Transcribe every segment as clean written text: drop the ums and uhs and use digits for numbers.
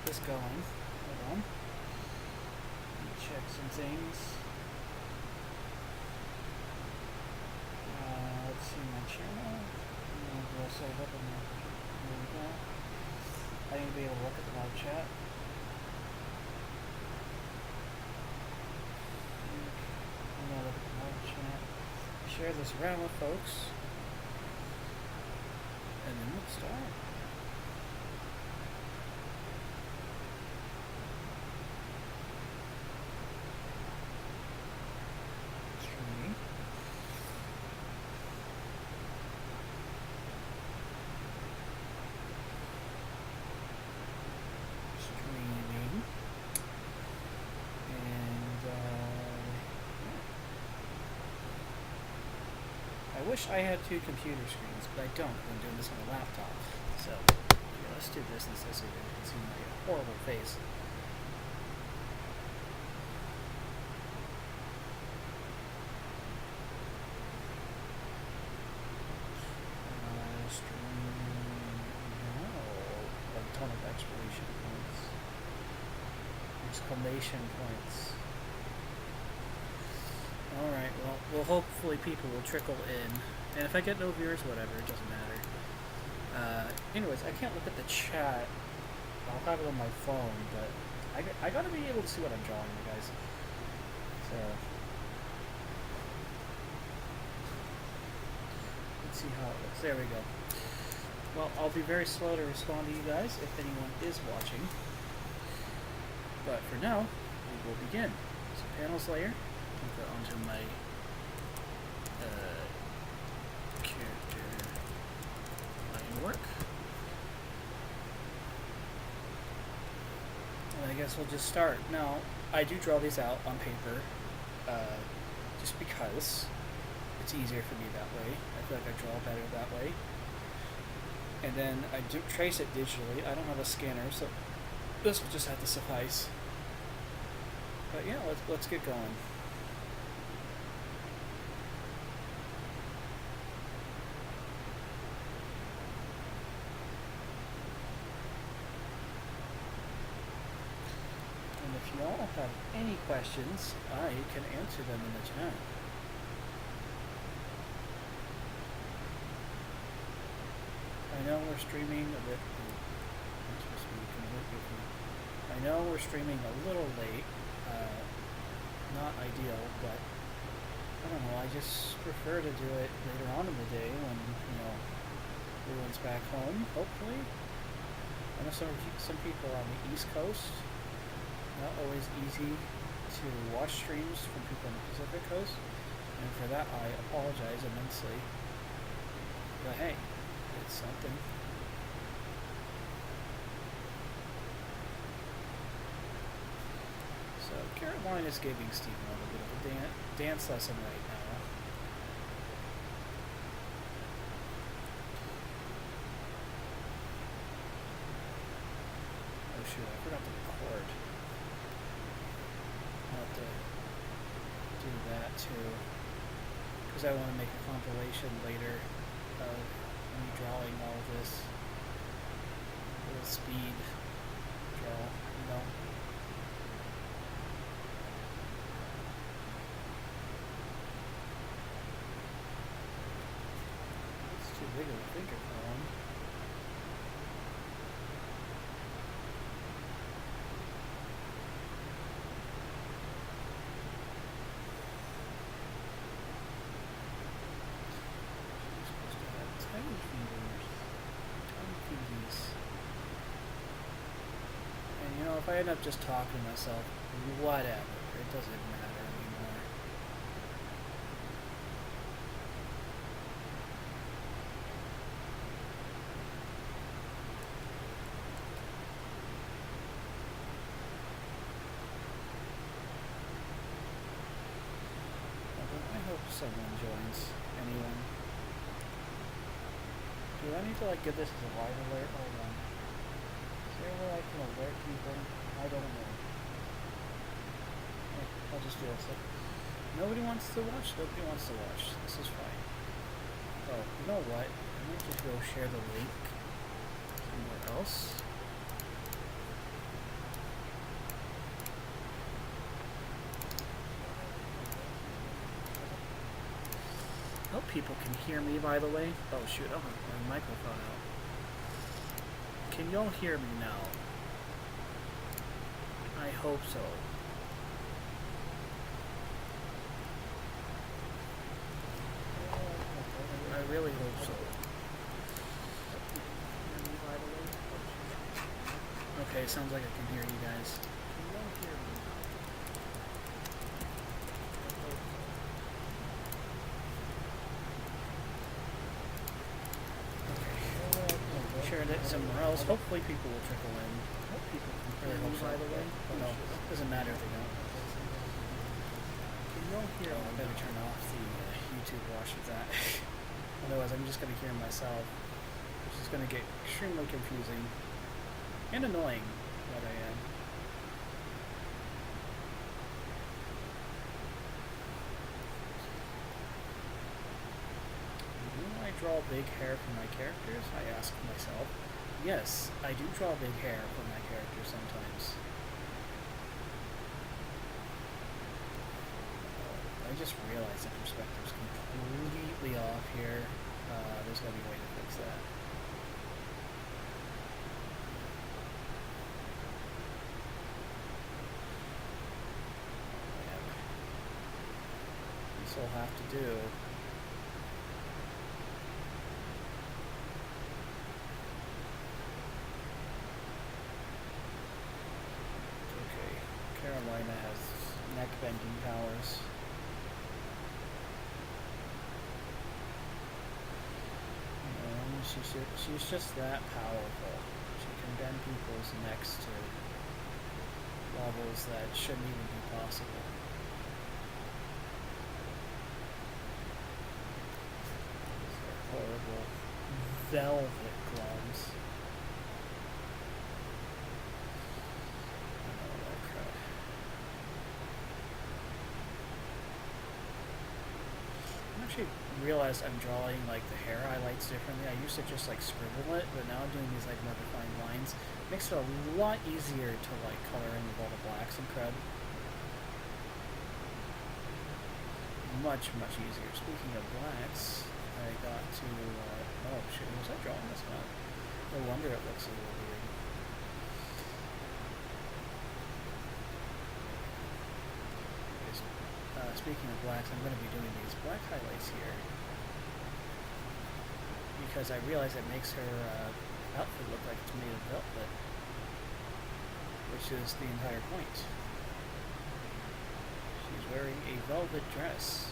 this going. Hold on. Let me check some things. Let's see my channel. We'll set it up in there. There we go. I need to be able to look at the live chat. I'm gonna look at the live chat. Share this around with folks. And then let's start. Streaming. And I wish I had two computer screens, but I don't. I'm doing this on a laptop. So, yeah, let's do this instead so you can see my horrible face. A ton of expiration points. Exclamation points. Alright, well, hopefully people will trickle in. And if I get no viewers, whatever, it doesn't matter. Anyways, I can't look at the chat. I'll have it on my phone, but I gotta be able to see what I'm drawing, you guys. So, let's see how it looks. There we go. Well, I'll be very slow to respond to you guys if anyone is watching. But for now, we will begin. So, panels layer. I'll go onto my character line work. And I guess we'll just start. Now, I do draw these out on paper just because it's easier for me that way. I feel like I draw better that way. And then I do trace it digitally. I don't have a scanner, so this will just have to suffice. But yeah, let's get going. And if you all have any questions, I can answer them in the chat. I know we're streaming a bit. I know we're streaming a little late. Not ideal, but I don't know. I just prefer to do it later on in the day when everyone's back home. Hopefully, I know some people on the East Coast. Not always easy to watch streams from people on the Pacific Coast, and for that I apologize immensely. But hey. It's something. So Caroline is giving Stephen a little bit of a dance lesson right now. Oh shoot, I forgot to record. I'll have to do that too. Because I want to make a compilation later of me drawing all this little speed draw, It's too big of a finger column. And if I end up just talking to myself, whatever, it doesn't matter anymore. I hope someone joins. Anyone? Do I need to give this as a live alert? Hold on. Is there a way I can alert people? I don't know. I'll just do this. Nobody wants to watch? Nobody wants to watch. This is fine. Oh, you know what? I might just go share the link somewhere else. people can hear me, by the way. Oh shoot, I don't have my microphone out. Can y'all hear me now? I hope so. I really hope so. Okay, sounds like I can hear you guys. Can y'all hear me now? Okay. Shared it somewhere else. Hopefully people will trickle in. Hope people can hear me, by the way. Oh no, doesn't matter if they don't. Can y'all hear me? I better turn off the YouTube watch of that. Otherwise I'm just going to hear myself, which is going to get extremely confusing and annoying, what I am. Do I draw big hair for my characters? I ask myself. Yes, I do draw big hair for my characters sometimes. I just realized the perspective's completely off here. There's gotta be a way to fix that. This will have to do. Okay, Carolina has neck bending powers. She's just that powerful. She can bend people's necks to levels that shouldn't even be possible. These are horrible velvet gloves. Oh, that crap. I actually realized I'm drawing like the hair highlights differently. I used to just like scribble it, but now I'm doing these like more defined lines. Makes it a lot easier to like color in with all the blacks and crud. Much easier. Speaking of blacks, I got to oh shit, was I drawing this one? No wonder it looks a little weird. Speaking of blacks, I'm going to be doing these black highlights here because I realize it makes her outfit look like it's made of velvet, which is the entire point. She's wearing a velvet dress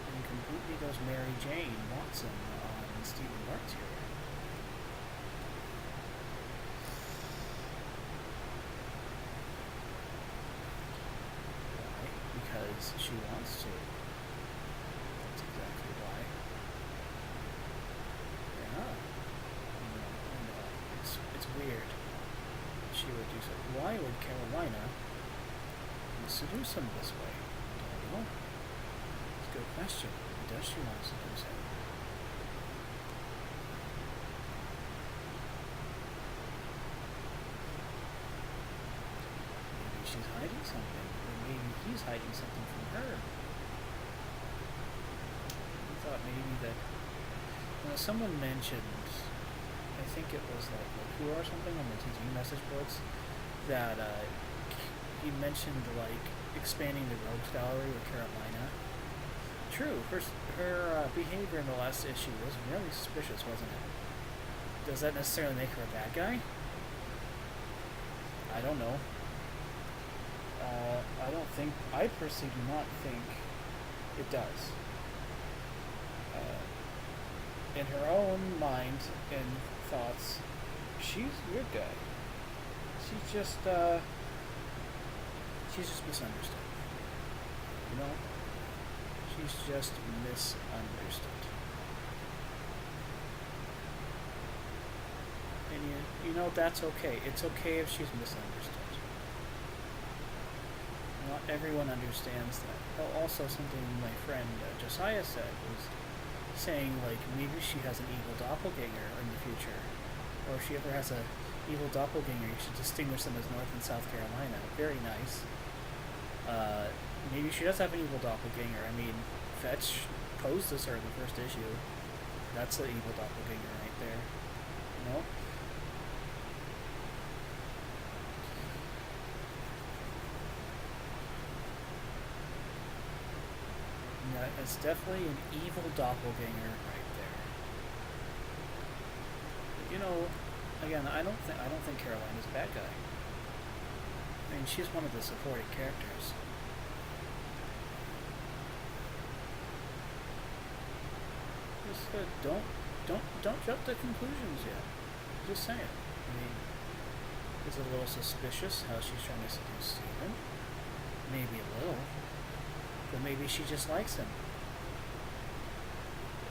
and completely goes Mary Jane Watson on Stephen Bart's here. Because she wants to. That's exactly why. Yeah. It's weird. She would do so. Why would Carolina seduce him this way? I don't know. It's a good question. Why does she want to seduce him? Maybe she's hiding something. Maybe he's hiding something from her. I thought maybe that someone mentioned, I think it was like who or something on the TT message boards, that he mentioned like expanding the rogues gallery with Carolina. True, her behavior in the last issue was really suspicious, wasn't it? Does that necessarily make her a bad guy? I don't know. I personally do not think it does. In her own mind and thoughts, she's a good guy. She's just misunderstood. You know? She's just misunderstood. And you know, that's okay. It's okay if she's misunderstood. Not everyone understands that. Oh, also something my friend Josiah said was saying, like, maybe she has an evil doppelganger in the future. Or if she ever has an evil doppelganger, you should distinguish them as North and South Carolina. Very nice. Maybe she does have an evil doppelganger. I mean, Fetch posed this her in the first issue. That's the evil doppelganger right there. You know? Yeah, it's definitely an evil doppelganger right there. But, you know, again, I don't think Caroline is a bad guy. I mean, she's one of the supporting characters. Just don't jump to conclusions yet. Just saying. I mean, is it a little suspicious how she's trying to seduce Steven? Maybe a little. But maybe she just likes him.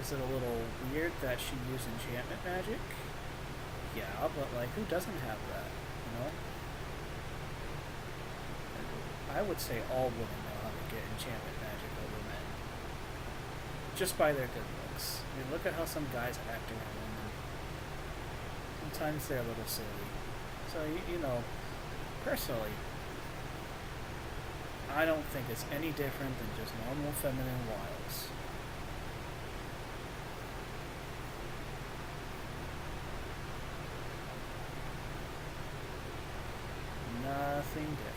Is it a little weird that she used enchantment magic? Yeah, but like, who doesn't have that, you know? I would say all women know how to get enchantment magic over men. Just by their good looks. I mean, look at how some guys act around women. Sometimes they're a little silly. So, you know, personally, I don't think it's any different than just normal feminine wiles. Nothing different.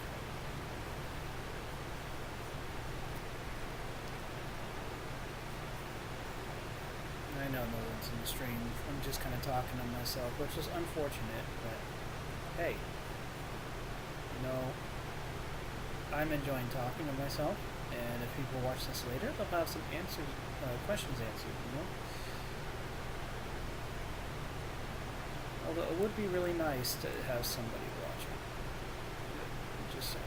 I know no one's in the stream. I'm just kind of talking to myself, which is unfortunate, but hey, you know, I'm enjoying talking to myself, and if people watch this later, they'll have some questions answered, you know? Although it would be really nice to have somebody watching. Just saying.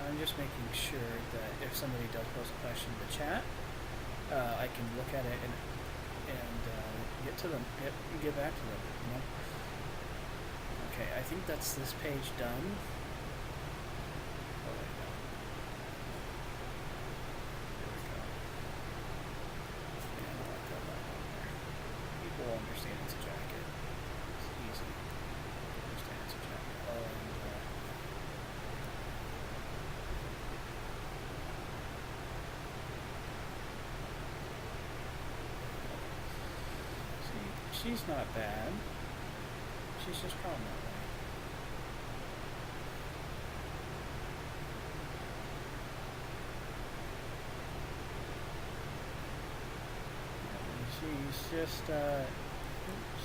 I'm just making sure that if somebody does post a question in the chat, I can look at it and get to them, get back to them, you know? Okay, I think that's this page done. Oh, wait, no. There we go. Yeah, I'll got that one there. People understand it's a jacket. It's easy to understand it's a jacket. Oh, and see, she's not bad. She's just drawn that way.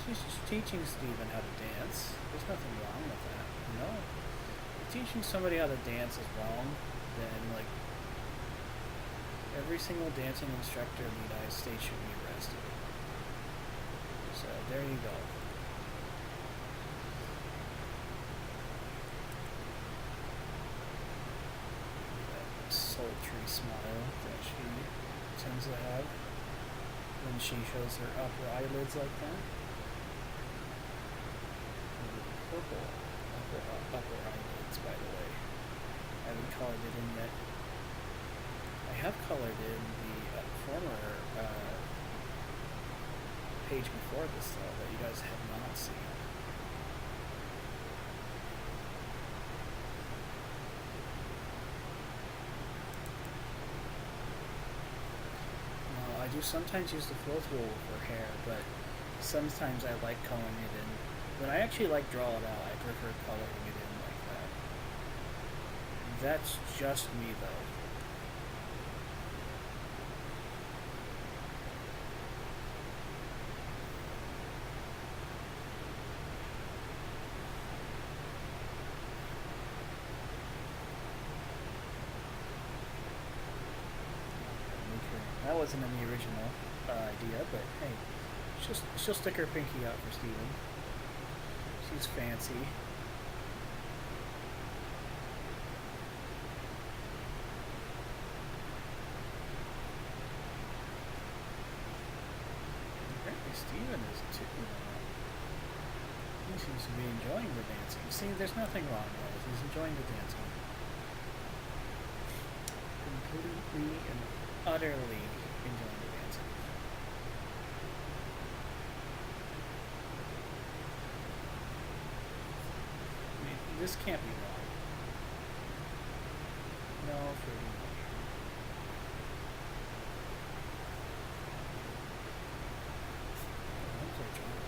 She's just teaching Steven how to dance. There's nothing wrong with that, you know? If teaching somebody how to dance is wrong, then, like, every single dancing instructor in the United States should be arrested. So, there you go. Sultry smile that she tends to have when she shows her upper eyelids like that. Purple upper eyelids, by the way. I haven't colored it in yet. I have colored in the former page before this, though, that you guys have not seen. I do sometimes use the flow tool for hair, but sometimes I like coloring it in. When I actually like draw it out, I prefer coloring it in like that. That's just me, though. That wasn't in the original idea, but hey, she'll stick her pinky out for Steven. She's fancy. Apparently Steven is too. He seems to be enjoying the dancing. See, there's nothing wrong with it. He's enjoying the dancing. Completely and utterly enjoying the dancing. I mean, this can't be wrong. No, fruity mushroom. Oh, I'm so drunk.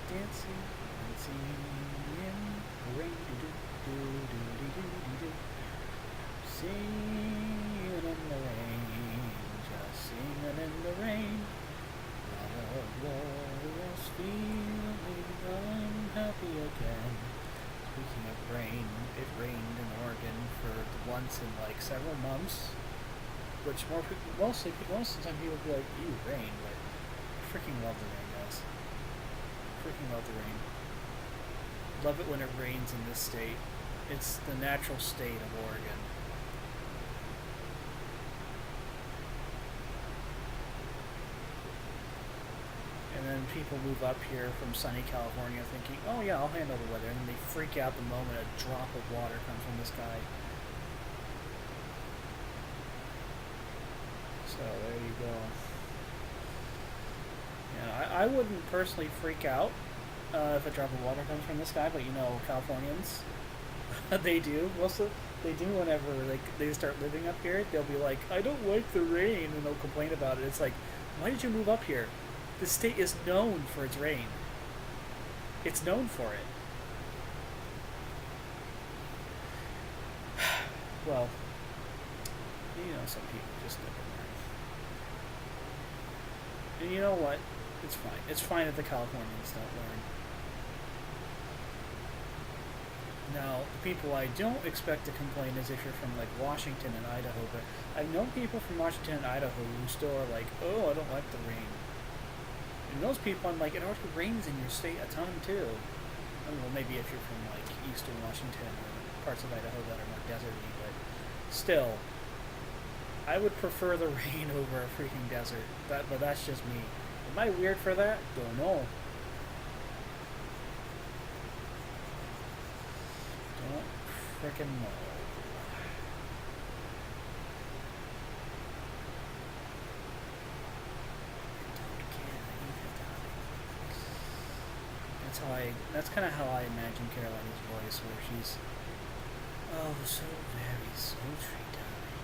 Dancing, dancing in the rain, singing in the rain, just singing in the rain. What a glorious feeling, I'm happy again. Speaking of rain, it rained in Oregon for once in like several months, which most of the time people will be like, "Ew, rain," but I freaking love the rain, guys. Freaking love the rain. Love it when it rains in this state. It's the natural state of Oregon. And then people move up here from sunny California thinking, oh yeah, I'll handle the weather. And then they freak out the moment a drop of water comes from the sky. So there you go. Yeah, I wouldn't personally freak out if a drop of water comes from the sky, but you know, Californians, they do. They do whenever they start living up here. They'll be like, I don't like the rain, and they'll complain about it. It's like, why did you move up here? The state is known for its rain. It's known for it. Well, you know, some people just never learn. And you know what? It's fine. It's fine if the Californians don't learn. Now, the people I don't expect to complain is if you're from like Washington and Idaho, but I've known people from Washington and Idaho who still are like, oh, I don't like the rain. And those people, I'm like, it already rains in your state a ton too. I mean, well, maybe if you're from like eastern Washington or parts of Idaho that are more deserty, but still, I would prefer the rain over a freaking desert. But that's just me. Am I weird for that? Don't know. Don't frickin' know. That's kind of how I imagine Carolina's voice, where she's, oh, so very sultry, darling.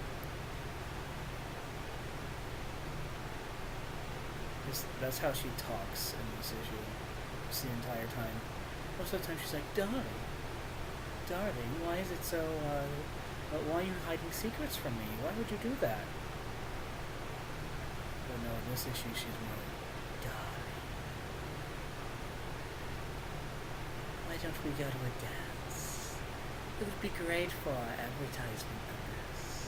That's how she talks in this issue, just the entire time. Most of the time she's like, darling, why is it so, why are you hiding secrets from me? Why would you do that? But no, in this issue she's more like, darling. Why don't we go to a dance? It would be great for our advertisement numbers.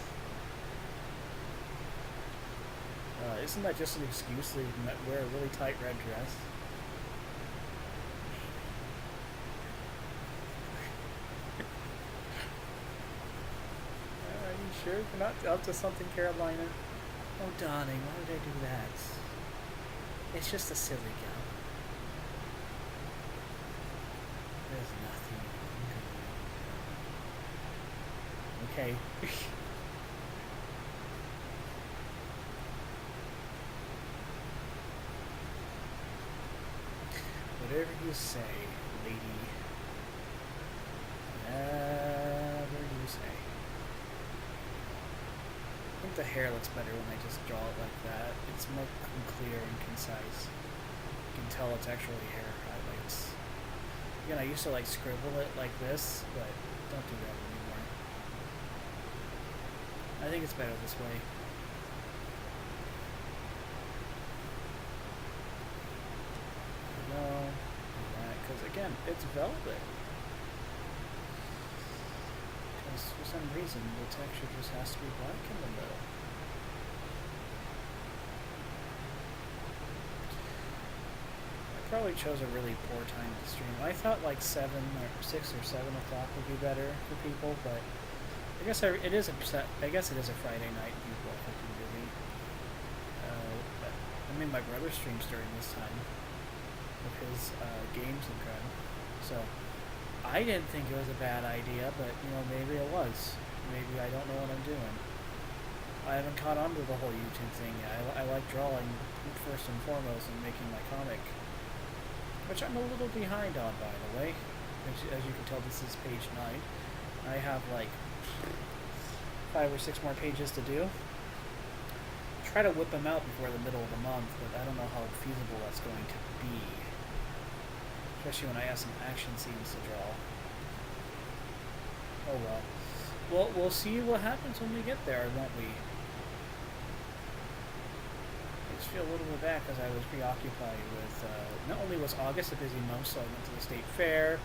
Isn't that just an excuse to wear a really tight red dress? Are you sure you're not up to something, Carolina? Oh, darling, why would I do that? It's just a silly gown. There's nothing wrong. Okay. Whatever you say, lady. Whatever you say. I think the hair looks better when I just draw it like that. It's more clear and concise. You can tell it's actually hair highlights. Again, I used to like scribble it like this, but don't do that anymore. I think it's better this way. No, because again, it's velvet. Because for some reason, the texture just has to be black in the middle. Probably chose a really poor time to stream. I thought like 6 or 7 o'clock would be better for people, but it is upset. I guess it is a Friday night. People are fucking busy. But I mean, my brother streams during this time with his games and crap. So I didn't think it was a bad idea, but maybe it was. Maybe I don't know what I'm doing. I haven't caught on to the whole YouTube thing yet. I like drawing first and foremost and making my comic, which I'm a little behind on, by the way. As you can tell, this is page 9. I have like 5 or 6 more pages to do. Try to whip them out before the middle of the month, but I don't know how feasible that's going to be. Especially when I have some action scenes to draw. Oh well. Well, we'll see what happens when we get there, won't we? I just feel a little bit bad because I was preoccupied with, not only was August a busy month, so I went to the state fair,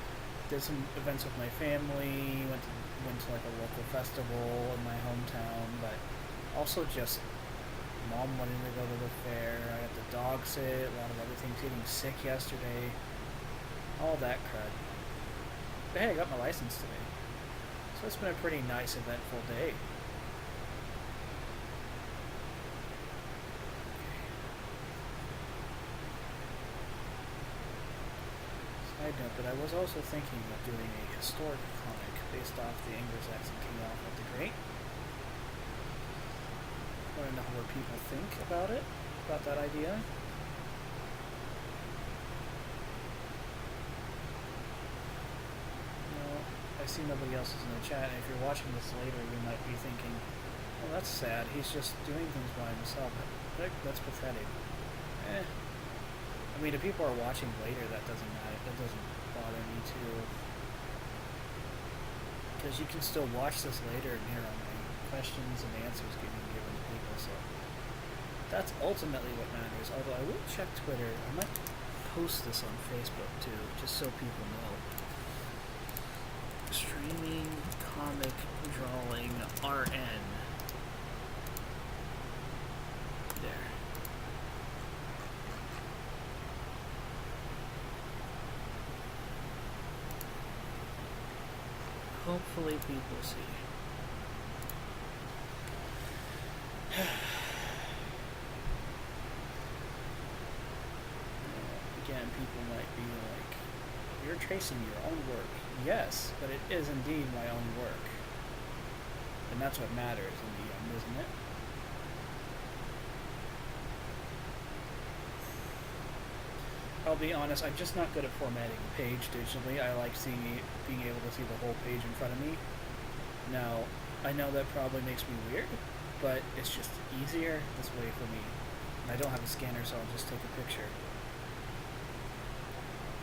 did some events with my family, went to like a local festival in my hometown, but also just mom wanting to go to the fair, I got the dog sit, a lot of other things, getting sick yesterday, all that crud. But hey, I got my license today. So it's been a pretty nice, eventful day. Side note, but I was also thinking of doing a historic comic based off the Anglo-Saxon King Alfred the Great. I want to know what people think about it, about that idea. I see nobody else is in the chat, and if you're watching this later, you might be thinking, well, that's sad. He's just doing things by himself. That's pathetic. I mean, if people are watching later, that doesn't matter. That doesn't bother me too. Because you can still watch this later and hear all my questions and answers getting given to people, so that's ultimately what matters. Although I will check Twitter. I might post this on Facebook too, just so people know. Streaming comic drawing RN. There. Hopefully people see. Again, people might be like, you're tracing your own work. Yes, but it is indeed my own work. And that's what matters in the end, isn't it? I'll be honest, I'm just not good at formatting a page digitally. I like being able to see the whole page in front of me. Now, I know that probably makes me weird, but it's just easier this way for me. And I don't have a scanner, so I'll just take a picture.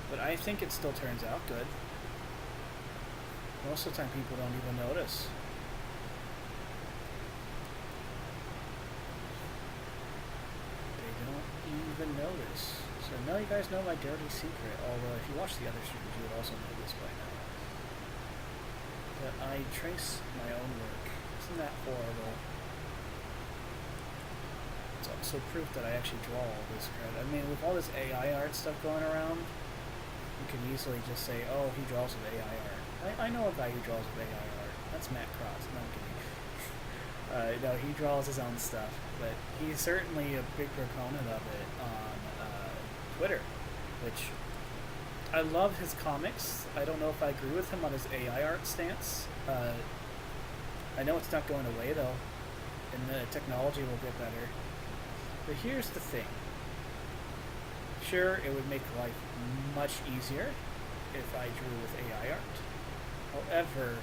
But I think it still turns out good. Most of the time people don't even notice. They don't even notice. So now you guys know my dirty secret, although if you watch the other streams you would also know this by now. That I trace my own work. Isn't that horrible? It's also proof that I actually draw all this crap. I mean, with all this AI art stuff going around, you can easily just say, oh, he draws with AI art. I know a guy who draws with AI art. That's Matt Cross. No, I'm kidding. No, he draws his own stuff, but he's certainly a big proponent of it on Twitter, which I love his comics. I don't know if I agree with him on his AI art stance. I know it's not going away, though, and the technology will get better. But here's the thing. Sure, it would make life much easier if I drew with AI art. However,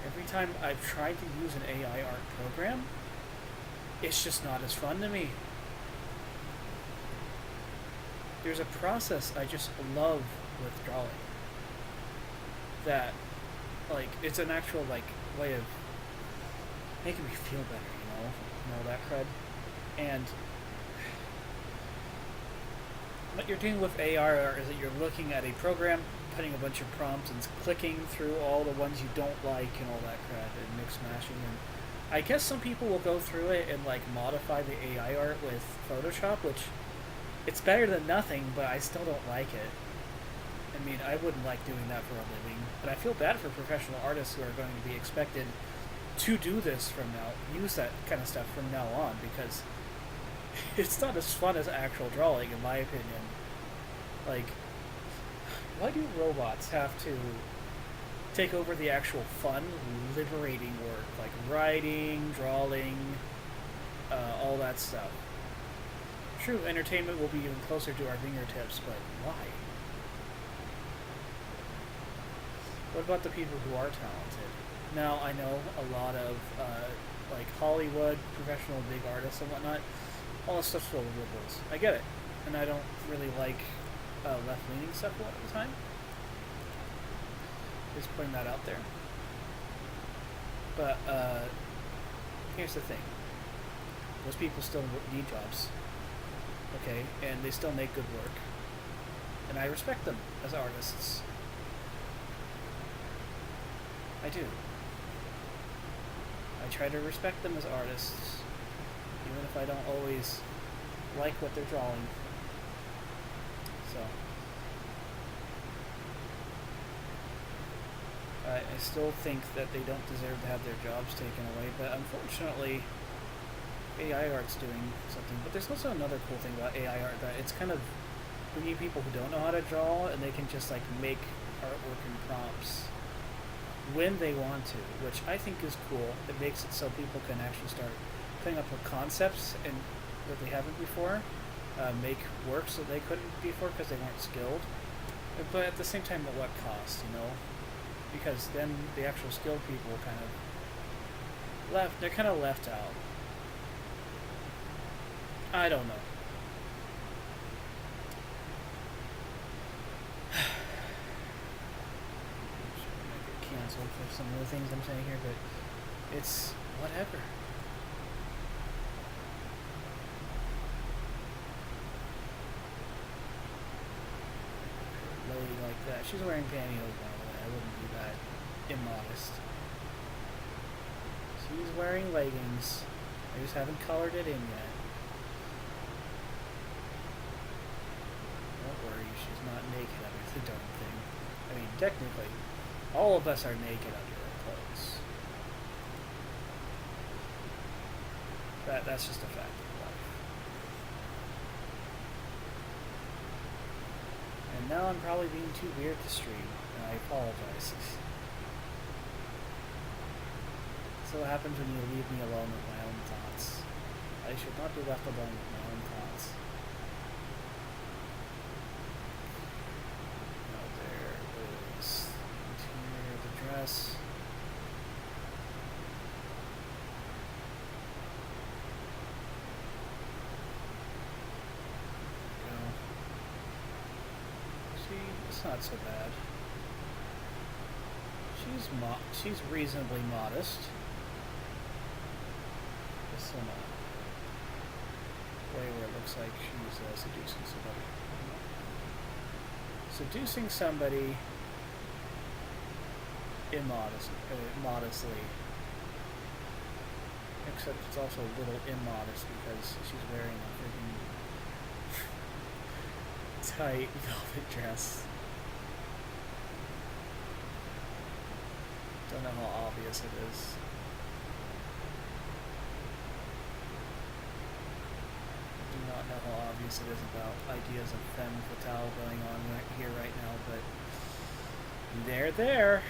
every time I've tried to use an AI art program, it's just not as fun to me. There's a process I just love with drawing. That, like, it's an actual, like, way of making me feel better, and all that crud. And what you're doing with AR is that you're looking at a program, putting a bunch of prompts and clicking through all the ones you don't like and all that crap and mix mashing. And I guess some people will go through it and like modify the AI art with Photoshop, which it's better than nothing, but I still don't like it. I mean, I wouldn't like doing that for a living, but I feel bad for professional artists who are going to be expected to do this from now, use that kind of stuff from now on, because it's not as fun as actual drawing, in my opinion. Like, why do robots have to take over the actual fun, liberating work, like writing, drawing, all that stuff? True, entertainment will be even closer to our fingertips, but why? What about the people who are talented? Now, I know a lot of, like, Hollywood, professional big artists and whatnot, all this stuff's full of liberals. I get it. And I don't really like left-leaning stuff a lot of the time. Just putting that out there. But, here's the thing. Those people still need jobs. Okay? And they still make good work. And I respect them as artists. I do. I try to respect them as artists, even if I don't always like what they're drawing. So, I still think that they don't deserve to have their jobs taken away, but unfortunately, AI art's doing something. But there's also another cool thing about AI art, that it's kind of bringing people who don't know how to draw, and they can just like make artwork and prompts when they want to, which I think is cool. It makes it so people can actually start coming up with concepts and that they haven't before, make works that they couldn't before because they weren't skilled. But at the same time, at what cost, you know? Because then the actual skilled people kind of they're kind of left out. I don't know. Canceled for some of the things I'm saying here, but it's whatever. Lady like that. She's wearing pantyhose, by the way. I wouldn't be that immodest. She's wearing leggings. I just haven't colored it in yet. Don't worry, she's not naked under the darn thing. I mean, technically, all of us are naked under our clothes. That's just a fact of life. And now I'm probably being too weird to stream, and I apologize. So what happens when you leave me alone with my own thoughts? I should not be left alone with my own thoughts. Now there is the interior of the dress. It's not so bad. She's reasonably modest. Just in a way where it looks like she's seducing somebody. Seducing somebody modestly. Except it's also a little immodest because she's wearing a freaking tight velvet dress. Don't know how obvious it is. I do not know how obvious it is about ideas of femme fatale going on here right now, but they're there,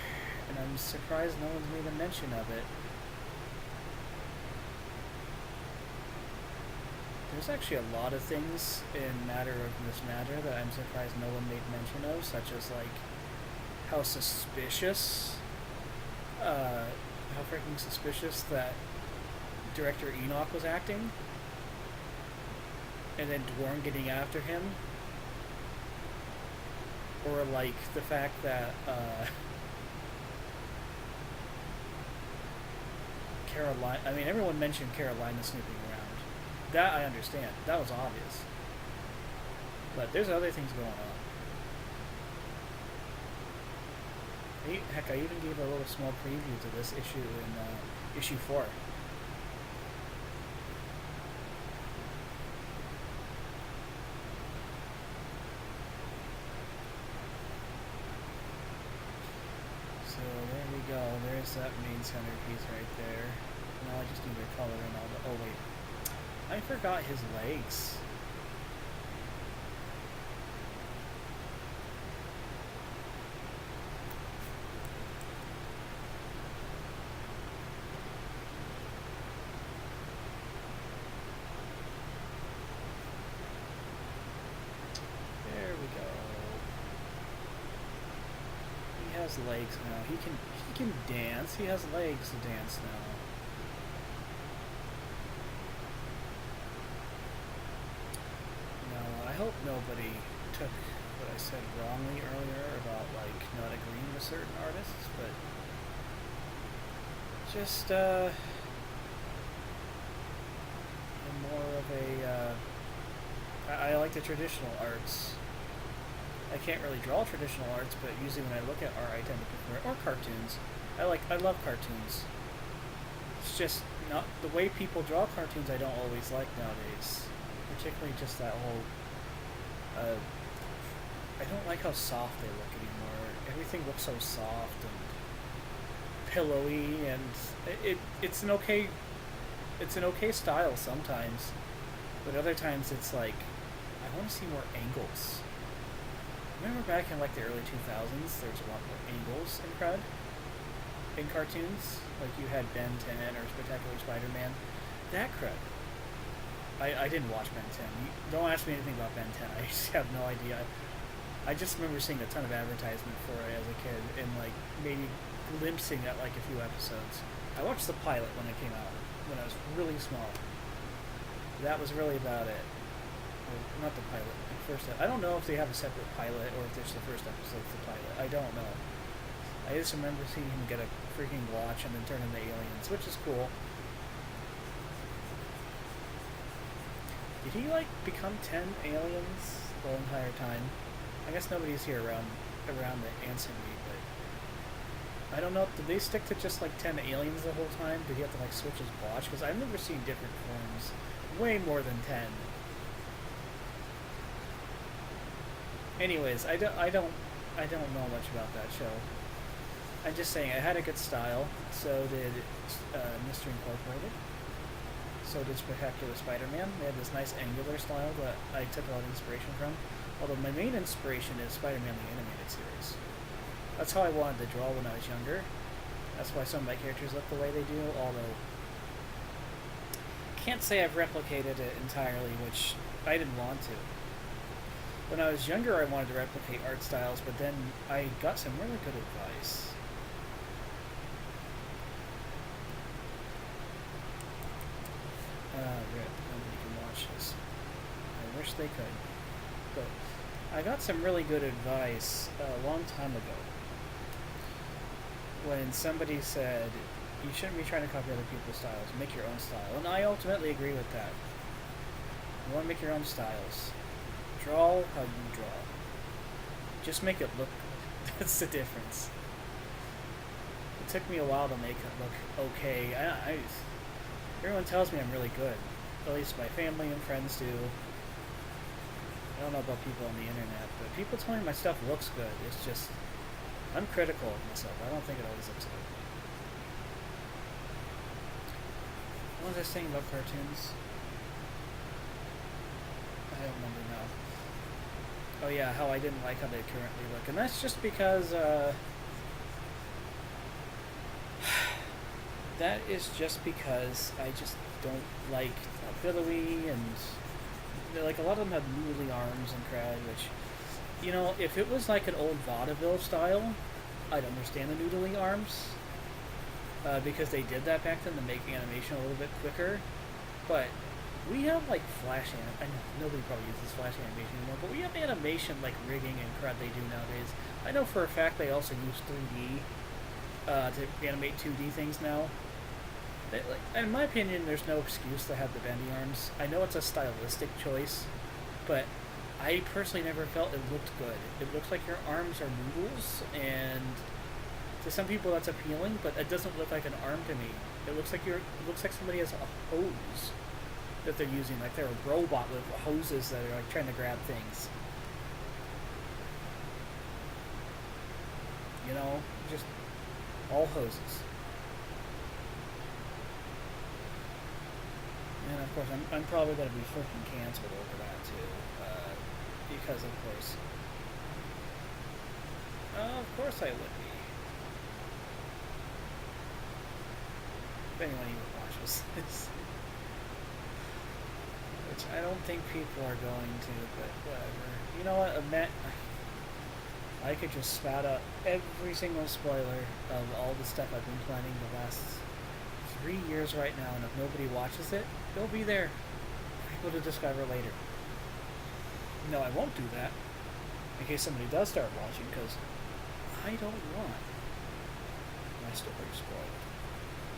and I'm surprised no one's made a mention of it. There's actually a lot of things in Matter of This Matter that I'm surprised no one made mention of, such as like how freaking suspicious that director Enoch was acting, and then Dwarn getting after him, or like the fact that Carolina. I mean, everyone mentioned Carolina snooping around. That I understand. That was obvious. But there's other things going on. Heck, I even gave a little small preview to this issue in issue 4. So there we go. There's There's that main centerpiece right there. Now I just need to color in all the... Oh, wait. I forgot his legs. There we go. He has legs now. He can dance. He has legs to dance now. I hope nobody took what I said wrongly earlier about like not agreeing with certain artists, but just I'm more of a I like the traditional arts. I can't really draw traditional arts, but usually when I look at art, I tend to prefer or cartoons. I love cartoons. It's just not the way people draw cartoons. I don't always like nowadays, particularly just that whole. I don't like how soft they look anymore. Everything looks so soft and pillowy, and it's an okay style sometimes, but other times it's like I want to see more angles. Remember back in like the early 2000s, there was a lot more angles in cartoons. Like you had Ben 10 or Spectacular Spider-Man, that crud. I didn't watch Ben 10. Don't ask me anything about Ben 10. I just have no idea. I just remember seeing a ton of advertisement for it as a kid and like maybe glimpsing at like a few episodes. I watched the pilot when it came out when I was really small. That was really about it. Or, not the pilot. The first. I don't know if they have a separate pilot or if there's the first episode of the pilot. I don't know. I just remember seeing him get a freaking watch and then turn into aliens, which is cool. Did he, like, become 10 aliens the entire time? I guess nobody's here around to answer me, but... I don't know, did they stick to just, like, 10 aliens the whole time? Did he have to, like, switch his watch? Because I've never seen different forms. Way more than 10. Anyways, I don't know much about that show. I'm just saying, it had a good style. So did Mystery Incorporated. So did Spectacular Spider-Man. They had this nice angular style that I took a lot of inspiration from. Although my main inspiration is Spider-Man the Animated Series. That's how I wanted to draw when I was younger. That's why some of my characters look the way they do, although... Can't say I've replicated it entirely, which I didn't want to. When I was younger, I wanted to replicate art styles, but then I got some really good advice. Rip. Nobody can watch this. I wish they could. But I got some really good advice a long time ago. When somebody said, you shouldn't be trying to copy other people's styles, make your own style. And I ultimately agree with that. You want to make your own styles. Draw how you draw. Just make it look good. That's the difference. It took me a while to make it look okay. Everyone tells me I'm really good. At least my family and friends do. I don't know about people on the internet, but people tell me my stuff looks good. It's just, I'm critical of myself. I don't think it always looks good. What was I saying about cartoons? I don't remember now. Oh yeah, how I didn't like how they currently look. And that's just because, that is just because I just don't like pillowy and, like, a lot of them have noodly arms and crowd, which, you know, if it was like an old vaudeville style, I'd understand the noodly arms, because they did that back then to make animation a little bit quicker, but we have, like, flash I know nobody probably uses flash animation anymore, but we have animation, like, rigging and crud they do nowadays. I know for a fact they also use 3D, to animate 2D things now. In my opinion, there's no excuse to have the bendy arms. I know it's a stylistic choice, but I personally never felt it looked good. It looks like your arms are noodles, and to some people that's appealing, but it doesn't look like an arm to me. It looks like somebody has a hose that they're using, like they're a robot with hoses that are like trying to grab things. You know, just all hoses. And of course, I'm probably going to be freaking canceled over that too, because of course I would be. If anyone even watches this, which I don't think people are going to, but whatever. You know what? I could just spout out every single spoiler of all the stuff I've been planning the last 3 years right now, and if nobody watches it, it'll be there for people to discover later. No, I won't do that in case somebody does start watching, because I don't want my story spoiled.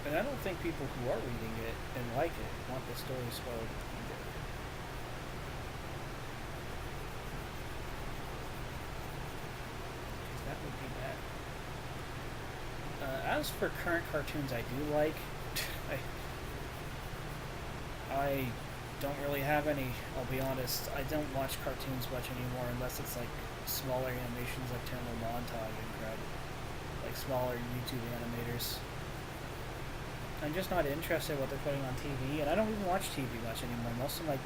And I don't think people who are reading it and like it want the story spoiled either. That would be bad. As for current cartoons I do like, I don't really have any, I'll be honest. I don't watch cartoons much anymore unless it's like smaller animations like Terminal Montage and crap. Like smaller YouTube animators. I'm just not interested in what they're putting on TV, and I don't even watch TV much anymore. Most of my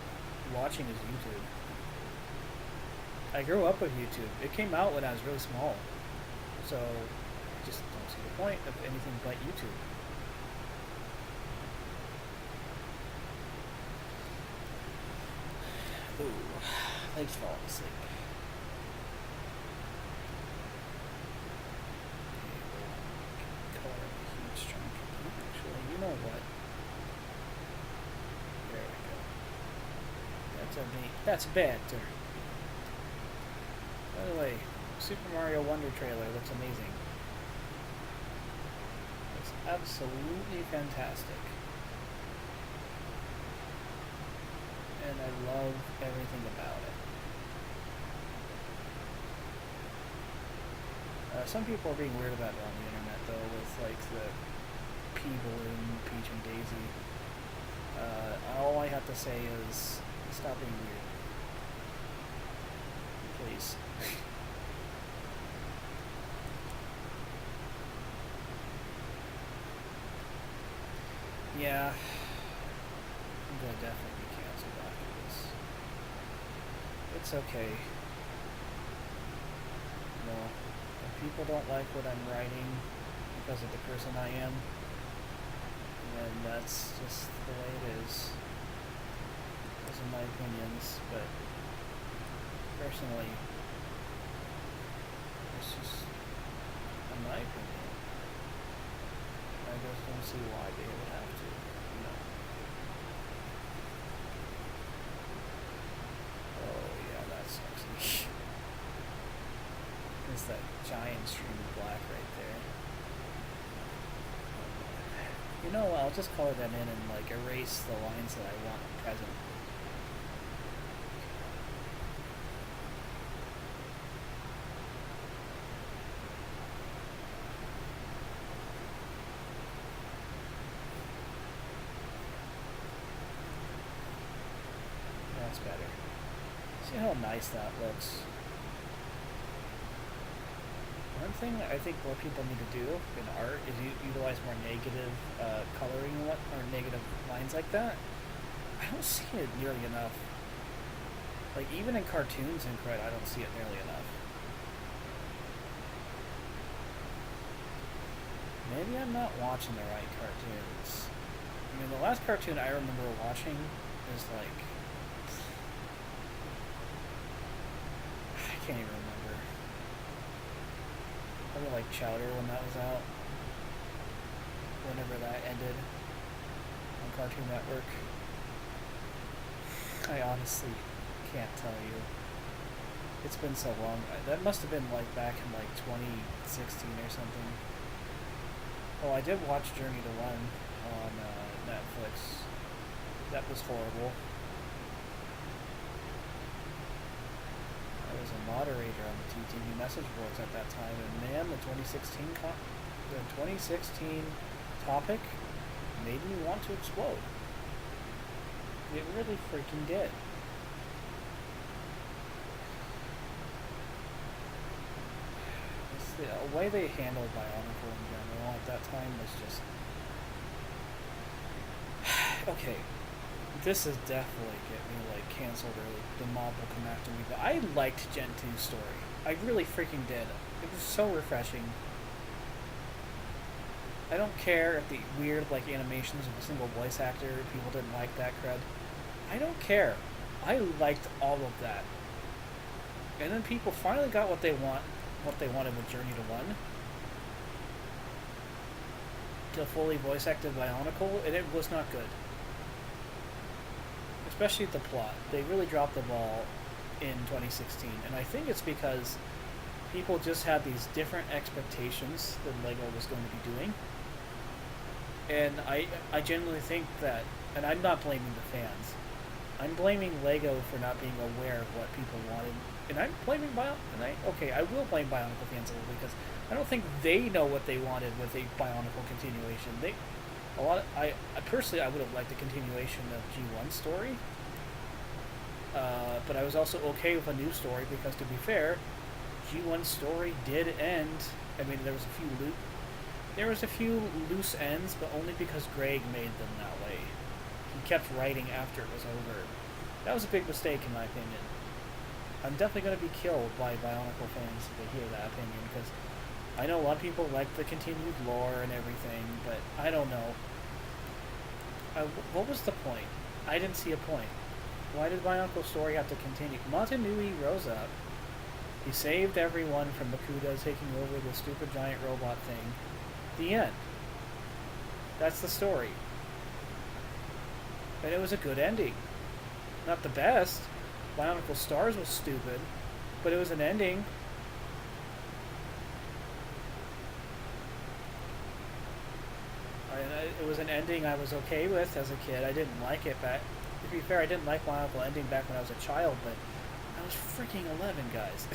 watching is YouTube. I grew up with YouTube. It came out when I was really small. So I just don't see the point of anything but YouTube. Ooh, thanks for falling asleep. Color a huge chunk. Actually, you know what? There we go. That's better. By the way, Super Mario Wonder trailer looks amazing. It's absolutely fantastic. And I love everything about it. Some people are being weird about it on the internet, though, with like the pea balloon, Peach and Daisy. All I have to say is, stop being weird. Please. Yeah, I'm gonna definitely be canceled after this. It's okay. No, if people don't like what I'm writing because of the person I am, then that's just the way it is. Those are my opinions, but personally, it's just, in my opinion, I just don't see why they would have to, you know. Oh yeah, that sucks. It's that giant stream of black right there. You know, I'll just color them in and like erase the lines that I want present. That's better. See how nice that looks? One thing I think what people need to do in art is utilize more negative coloring or negative lines like that. I don't see it nearly enough. Like even in cartoons and crud, I don't see it nearly enough. Maybe I'm not watching the right cartoons. I mean, the last cartoon I remember watching is like, I can't even remember. Probably like Chowder when that was out. Whenever that ended on Cartoon Network. I honestly can't tell you. It's been so long. That must have been like back in like 2016 or something. Oh, I did watch Journey to One on Netflix. That was horrible. I was a moderator on the TTV message boards at that time, and man, the 2016 topic made me want to explode. It really freaking did. The way they handled Bionicle in general at that time was just okay. this is definitely get me like canceled early. The mob will come after me, but I liked Gen 2's story. I really freaking did. It was so refreshing. I don't care if the weird like animations of a single voice actor, people didn't like that crud. I don't care. I liked all of that. And then people finally got what they wanted with Journey to 1. To fully voice acted Bionicle, and it was not good. Especially the plot. They really dropped the ball in 2016, and I think it's because people just had these different expectations that LEGO was going to be doing. And I genuinely think that, and I'm not blaming the fans, I'm blaming LEGO for not being aware of what people wanted, and I'm blaming I will blame Bionicle fans a little because I don't think they know what they wanted with a Bionicle continuation. I personally I would have liked a continuation of G1's story, but I was also okay with a new story because, to be fair, G1's story did end. I mean, there was a few loose ends, but only because Greg made them that way. He kept writing after it was over. That was a big mistake, in my opinion. I'm definitely going to be killed by Bionicle fans if they hear that opinion, because I know a lot of people like the continued lore and everything, but I don't know. What was the point? I didn't see a point. Why did Bionicle's story have to continue? Montanui rose up. He saved everyone from Makuta taking over the stupid giant robot thing. The end. That's the story. And it was a good ending. Not the best. Bionicle Stars was stupid, but it was an ending. It was an ending I was okay with as a kid. I didn't like it back. To be fair, I didn't like Bionicle ending back when I was a child, but I was freaking 11, guys.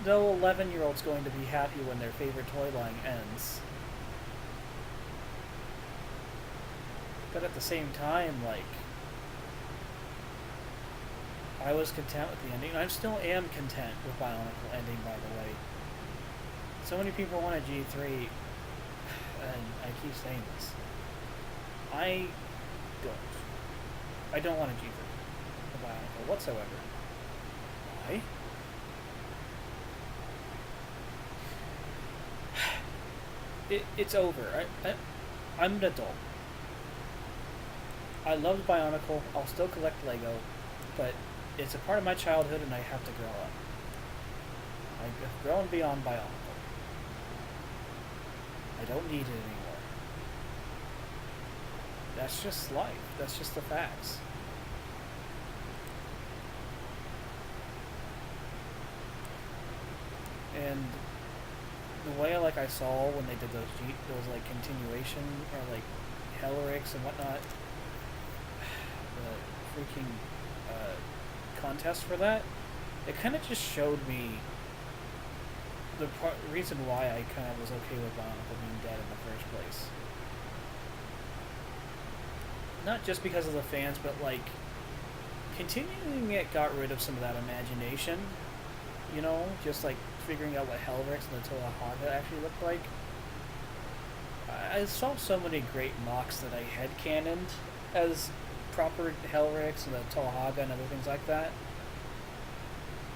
No 11-year-old's going to be happy when their favorite toy line ends. But at the same time, like, I was content with the ending. I still am content with Bionicle ending, by the way. So many people want a G3, and I keep saying this. I don't want a G3 for Bionicle whatsoever. Why? It's over. I'm an adult. I loved Bionicle. I'll still collect Lego, but it's a part of my childhood, and I have to grow up. I've grown beyond Bionicle. I don't need it anymore. That's just life. That's just the facts. And the way I saw when they did those like continuation or like Hellrix and whatnot, the freaking contest for that, it kind of just showed me the reason why I kind of was okay with Bionicle being dead in the first place. Not just because of the fans, but like continuing it got rid of some of that imagination. You know, just like figuring out what Hellrix and the Toahaga actually looked like. I saw so many great mocks that I headcanoned as proper Hellrix and the Toahaga and other things like that.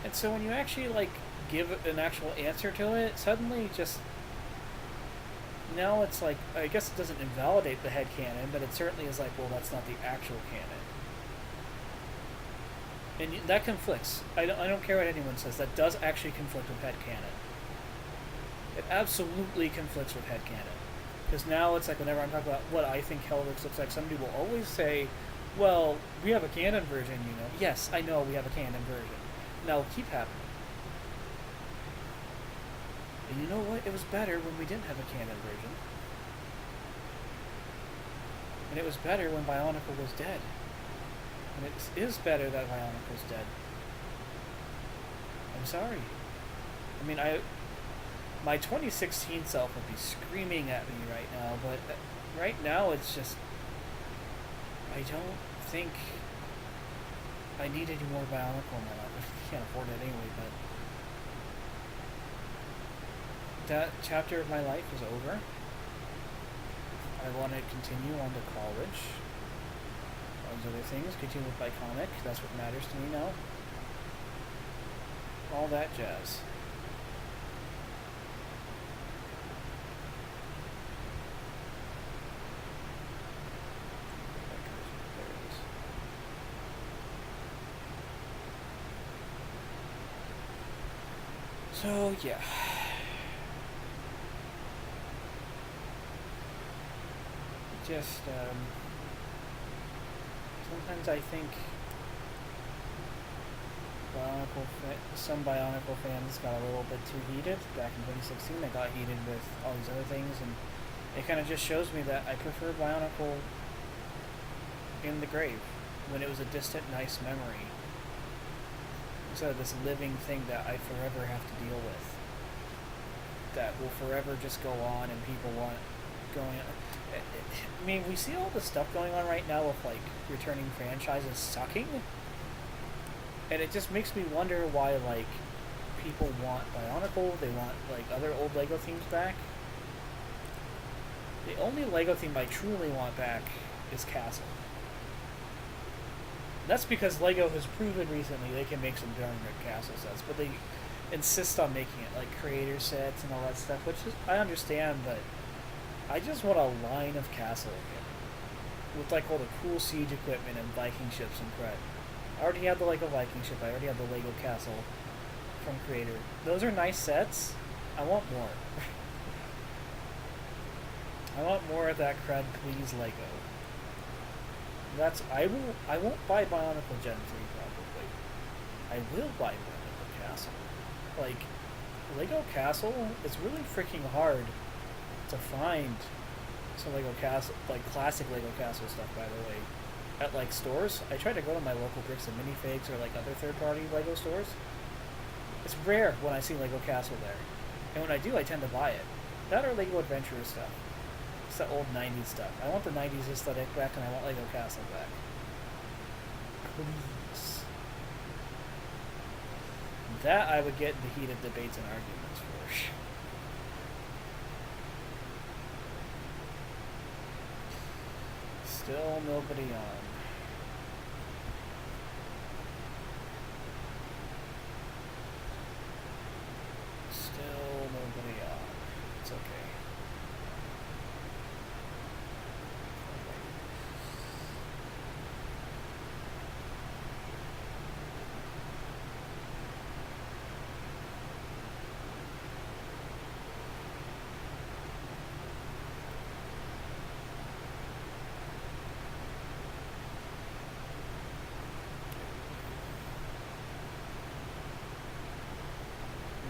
And so when you actually like give an actual answer to it, suddenly just now it's like, I guess it doesn't invalidate the headcanon, but it certainly is like, well, that's not the actual canon. And that conflicts. I don't care what anyone says. That does actually conflict with headcanon. It absolutely conflicts with headcanon. Because now it's like whenever I'm talking about what I think Hellrix looks like, somebody will always say, well, we have a canon version, you know. Yes, I know we have a canon version. And that'll keep happening. And you know what? It was better when we didn't have a canon version. And it was better when Bionicle was dead. And it is better that Bionicle's dead. I'm sorry. I mean, my 2016 self would be screaming at me right now, but right now it's just, I don't think I need any more Bionicle in my life. I can't afford it anyway, but that chapter of my life is over. I want to continue on to college. those other things. Continue with my comic. That's what matters to me now. All that jazz. So, yeah. Just, sometimes I think some Bionicle fans got a little bit too heated. Back in 2016, they got heated with all these other things, and it kind of just shows me that I prefer Bionicle in the grave, when it was a distant, nice memory, instead of this living thing that I forever have to deal with, that will forever just go on, and people want going on. I mean, we see all the stuff going on right now with, like, returning franchises sucking, and it just makes me wonder why, like, people want Bionicle, they want, like, other old LEGO themes back. The only LEGO theme I truly want back is Castle. That's because LEGO has proven recently they can make some darn good Castle sets, but they insist on making it, like, creator sets and all that stuff, which is, I understand, but I just want a line of Castle again, with, like, all the cool siege equipment and Viking ships and crap. I already had the LEGO Viking ship, I already had the LEGO Castle from Creator. Those are nice sets. I want more. I want more of that crud, please, LEGO. I won't buy Bionicle Gen 3 probably. I will buy Bionicle Castle. Like, LEGO Castle, it's really freaking hard to find some LEGO Castle, like classic LEGO Castle stuff, by the way, at, like, stores. I try to go to my local Bricks and Minifigs or, like, other third-party LEGO stores. It's rare when I see LEGO Castle there. And when I do, I tend to buy it. That or LEGO Adventurers stuff. It's the old 90s stuff. I want the 90s aesthetic back, and I want LEGO Castle back. Please. That I would get into heated debates and arguments for. Still nobody on. Still nobody on. It's okay.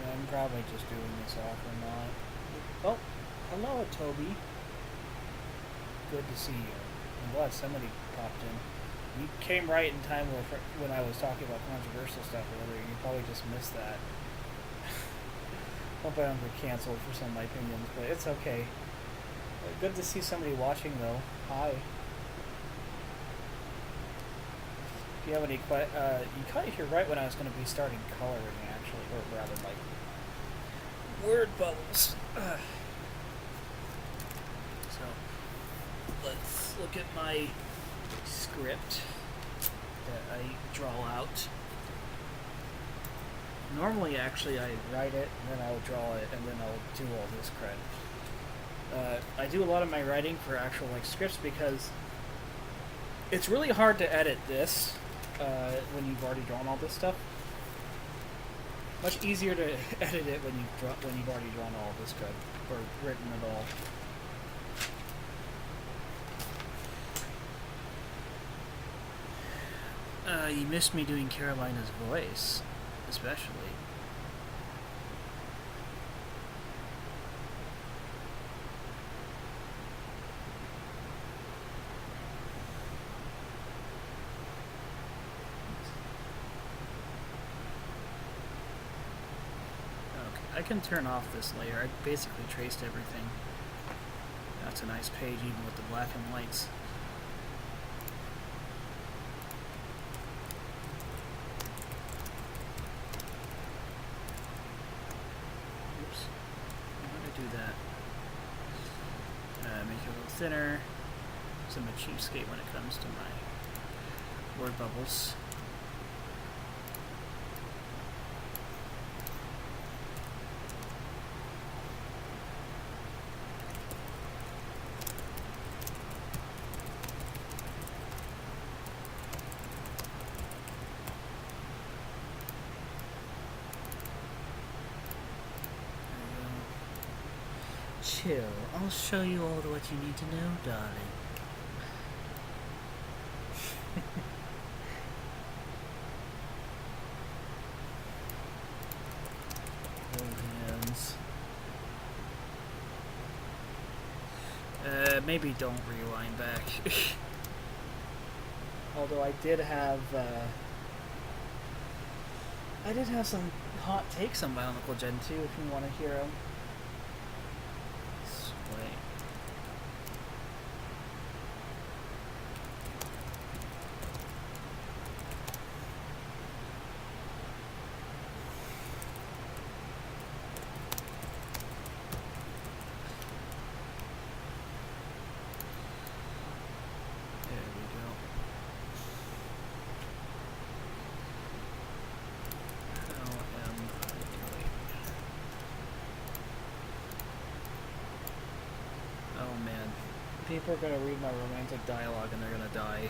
I'm probably just doing this off or not. Oh, hello, Toby. Good to see you. I'm glad somebody popped in. You came right in time when I was talking about controversial stuff earlier. You probably just missed that. Hope I don't get canceled for some of my opinions, but it's okay. Good to see somebody watching, though. Hi. If you have any you caught it here right when I was going to be starting coloring, actually, or rather, like, word bubbles. So, let's look at my script that I draw out. Normally, actually, I write it, and then I'll draw it, and then I'll do all this crud. I do a lot of my writing for actual, like, scripts because it's really hard to edit this when you've already drawn all this stuff. Much easier to edit it when you've already drawn all this code or written it all. You missed me doing Carolina's voice, especially. I can turn off this layer. I basically traced everything. That's a nice page even with the black and whites. Oops. I'm going to do that. Make it a little thinner. So I'm a cheapskate when it comes to my Word bubbles. Chill. I'll show you all what you need to know, darling. Maybe don't rewind back. Although I did have some hot takes on Bionicle Gen 2 if you want to hear them. Sweet. People are gonna read my romantic dialogue and they're gonna die.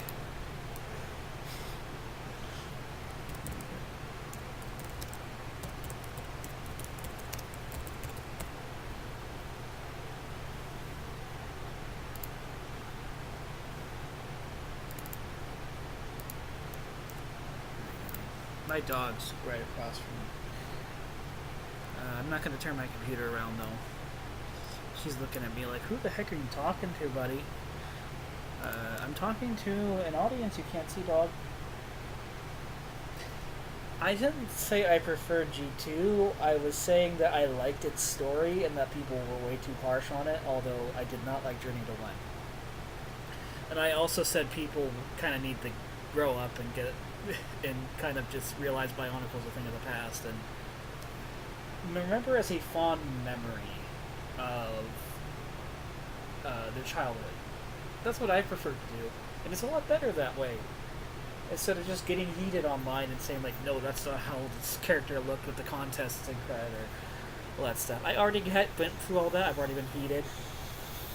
My dog's right across from me. I'm not gonna turn my computer around though. She's looking at me like, who the heck are you talking to, buddy? I'm talking to an audience you can't see, dog. I didn't say I preferred G2. I was saying that I liked its story and that people were way too harsh on it, although I did not like Journey to One. And I also said people kind of need to grow up and get and kind of just realize Bionicle's a thing of the past and remember as a fond memory of their childhood. That's what I prefer to do, and it's a lot better that way. Instead of just getting heated online and saying like, no, that's not how this character looked with the contests and cred or all that stuff. I already went through all that. I've already been heated.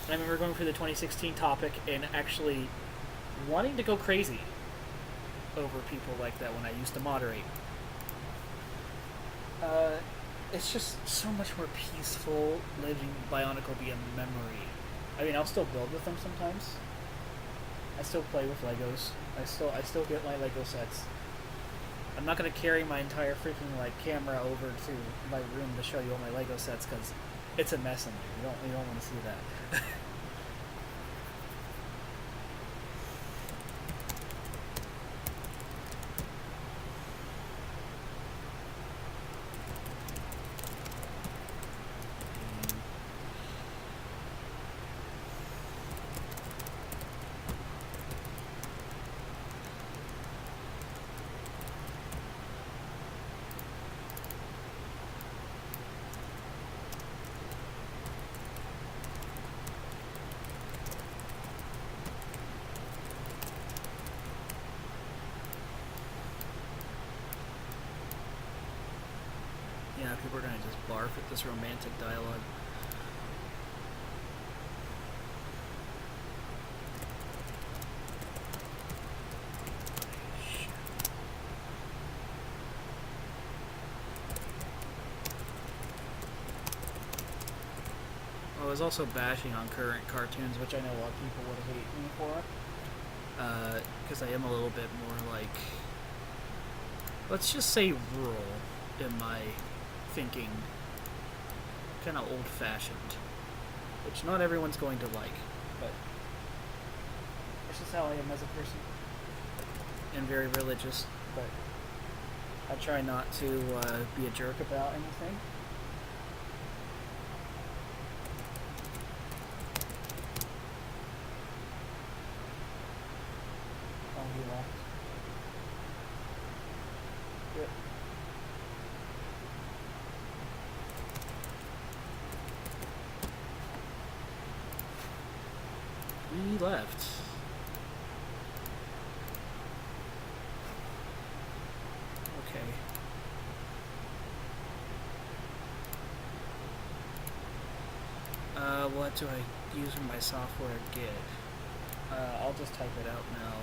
I remember going through the 2016 topic and actually wanting to go crazy over people like that when I used to moderate. It's just so much more peaceful letting Bionicle be a memory. I mean, I'll still build with them sometimes. I still play with Legos. I still get my Lego sets. I'm not gonna carry my entire freaking like camera over to my room to show you all my Lego sets because it's a mess in there. You don't want to see that. Yeah, people are gonna just barf at this romantic dialogue. I was also bashing on current cartoons, which I know a lot of people would hate me for. Because I am a little bit more like, let's just say rural in my thinking, kind of old-fashioned, which not everyone's going to like, but it's just how I am as a person, and very religious, but I try not to be a jerk about anything. Oh, he left. Good. He left. what do I use in my software gig? I'll just type it out now.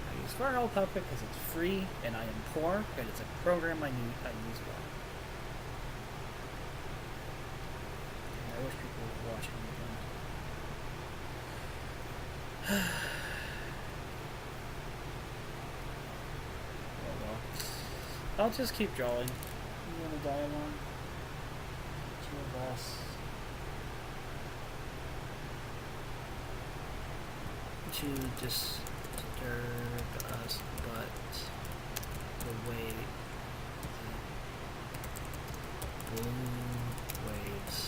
I use Firehall Puppet because it's free and I am poor, and it's a program I use well. I wish people were watching again. Oh well. I'll just keep drawing. You want to dialogue? It's your boss. To disturb us, but the way the blue waves.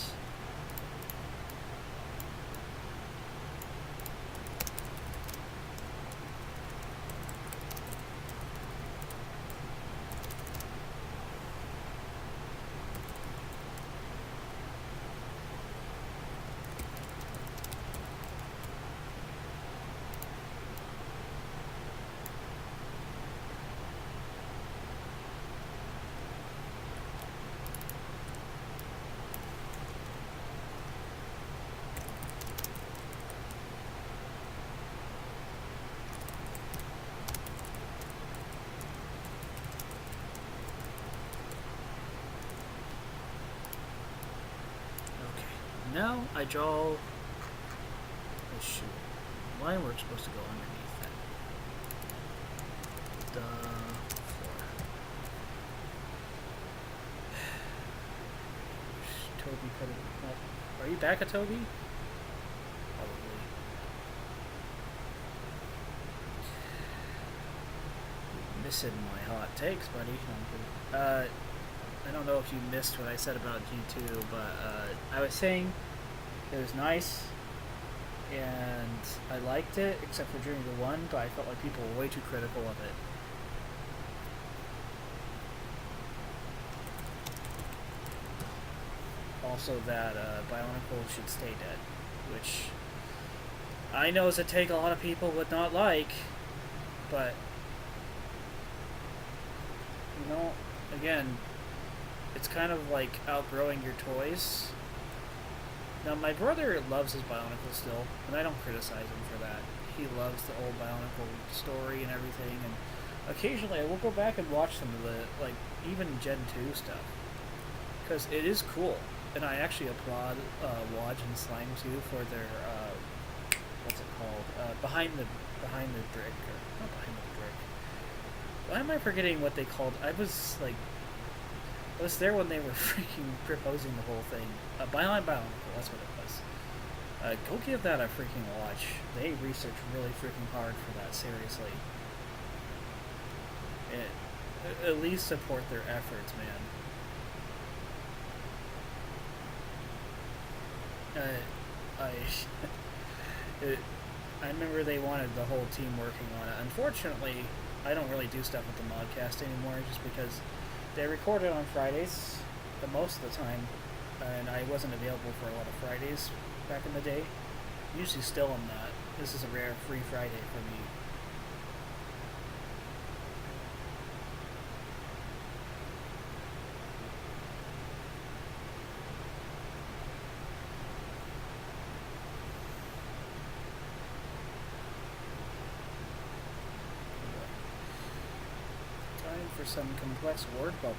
Now I draw. Oh shoot! Line work's supposed to go underneath that. The floor. Toby put it up. Are you back at Toby? Probably. You're missing my hot takes, buddy. I don't know if you missed what I said about G2, but I was saying it was nice, and I liked it, except for during the 1, but I felt like people were way too critical of it. Also that Bionicle should stay dead, which I know is a take a lot of people would not like, but, you know, again, it's kind of like outgrowing your toys. Now, my brother loves his Bionicle still, and I don't criticize him for that. He loves the old Bionicle story and everything, and occasionally I will go back and watch some of the, like, even Gen 2 stuff. Because it is cool, and I actually applaud Wodge and Slime 2 for their, what's it called? Behind the brick, or not behind the brick. Why am I forgetting what they called? I was there when they were freaking proposing the whole thing. Behind Bionicle, that's what it was. Go give that a freaking watch. They research really freaking hard for that, seriously. At least support their efforts, man. I remember they wanted the whole team working on it. Unfortunately, I don't really do stuff with the modcast anymore, just because they recorded on Fridays most of the time, and I wasn't available for a lot of Fridays back in the day. Usually still I'm not. This is a rare free Friday for me. Time for some complex word bubbling.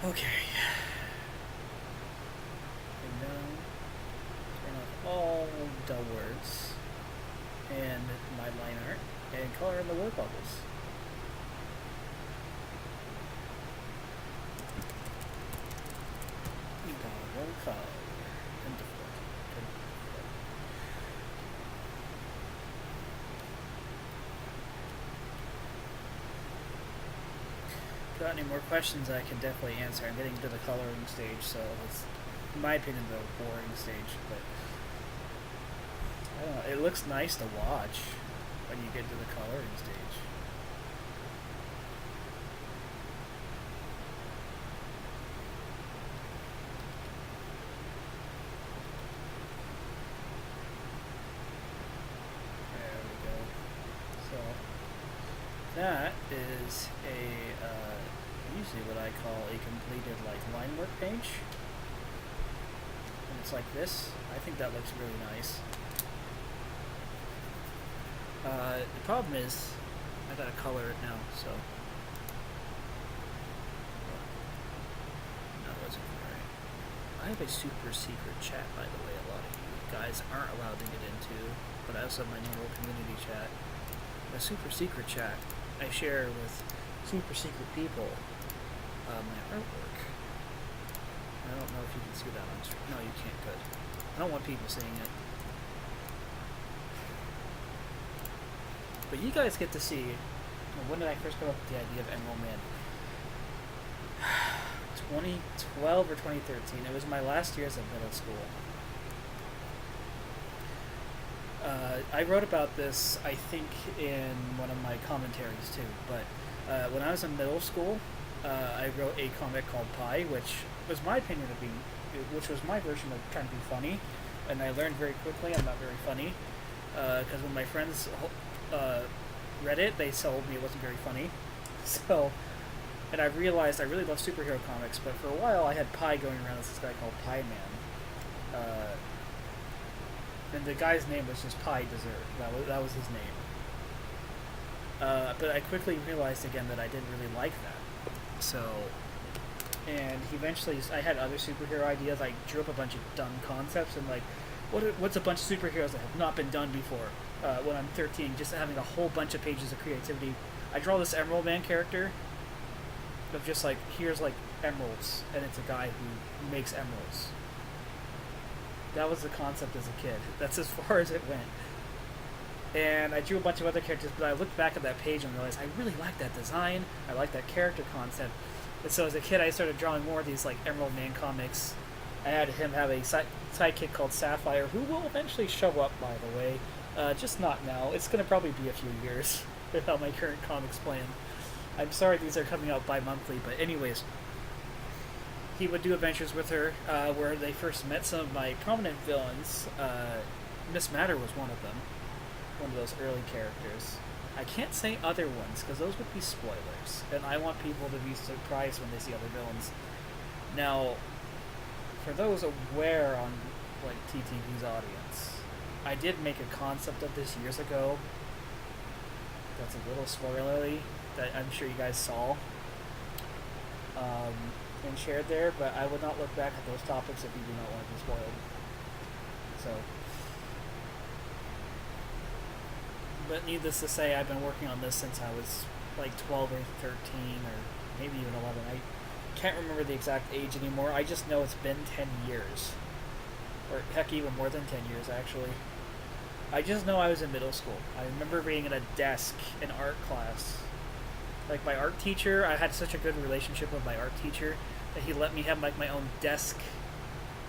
Okay. And now turn off all dull words and my line art and color in the word bubbles. Bubble color and default. If you got any more questions, I can definitely answer. I'm getting to the coloring stage, so it's, in my opinion, the boring stage. But I don't know. It looks nice to watch when you get to the coloring stage. There we go. So that is usually what I call a completed line work page. And it's like this. I think that looks really nice. The problem is I gotta color it now, so no, it wasn't right. I have a super secret chat, by the way. A lot of you guys aren't allowed to get into, but I also have my normal community chat. A super secret chat I share with super secret people. My artwork. I don't know if you can see that on stream. No, you can't. Good. I don't want people seeing it. But you guys get to see, when did I first come up with the idea of Emerald Man? 2012 or 2013. It was my last years of middle school. I wrote about this, I think, in one of my commentaries too. But when I was in middle school, I wrote a comic called Pi, which was my opinion of being, which was my version of trying to be funny. And I learned very quickly I'm not very funny, because when my friends read it, they told me it wasn't very funny. So, and I realized I really love superhero comics, but for a while I had Pi going around as this guy called Pie Man. And the guy's name was just Pie Dessert. That was his name. But I quickly realized again that I didn't really like that. So, and eventually I had other superhero ideas. I drew up a bunch of dumb concepts and what's a bunch of superheroes that have not been done before? When I'm 13, just having a whole bunch of pages of creativity. I draw this Emerald Man character of just here's emeralds, and it's a guy who makes emeralds. That was the concept as a kid. That's as far as it went. And I drew a bunch of other characters, but I looked back at that page and realized I really liked that design. I liked that character concept. And so as a kid, I started drawing more of these Emerald Man comics. I had him have a sidekick called Sapphire, who will eventually show up, by the way. Just not now. It's going to probably be a few years without my current comics plan. I'm sorry these are coming out bi-monthly, but anyways. He would do adventures with her, where they first met some of my prominent villains. Miss Matter was one of them. One of those early characters. I can't say other ones, because those would be spoilers. And I want people to be surprised when they see other villains. Now, for those aware on TTV's audience, I did make a concept of this years ago. That's a little spoilery that I'm sure you guys saw and shared there, but I would not look back at those topics if you do not want to be spoiled. So, but needless to say, I've been working on this since I was 12 or 13 or maybe even 11. I can't remember the exact age anymore. I just know it's been 10 years. Or heck, even more than 10 years, actually. I just know I was in middle school. I remember being in a desk in art class. My art teacher, I had such a good relationship with my art teacher that he let me have my own desk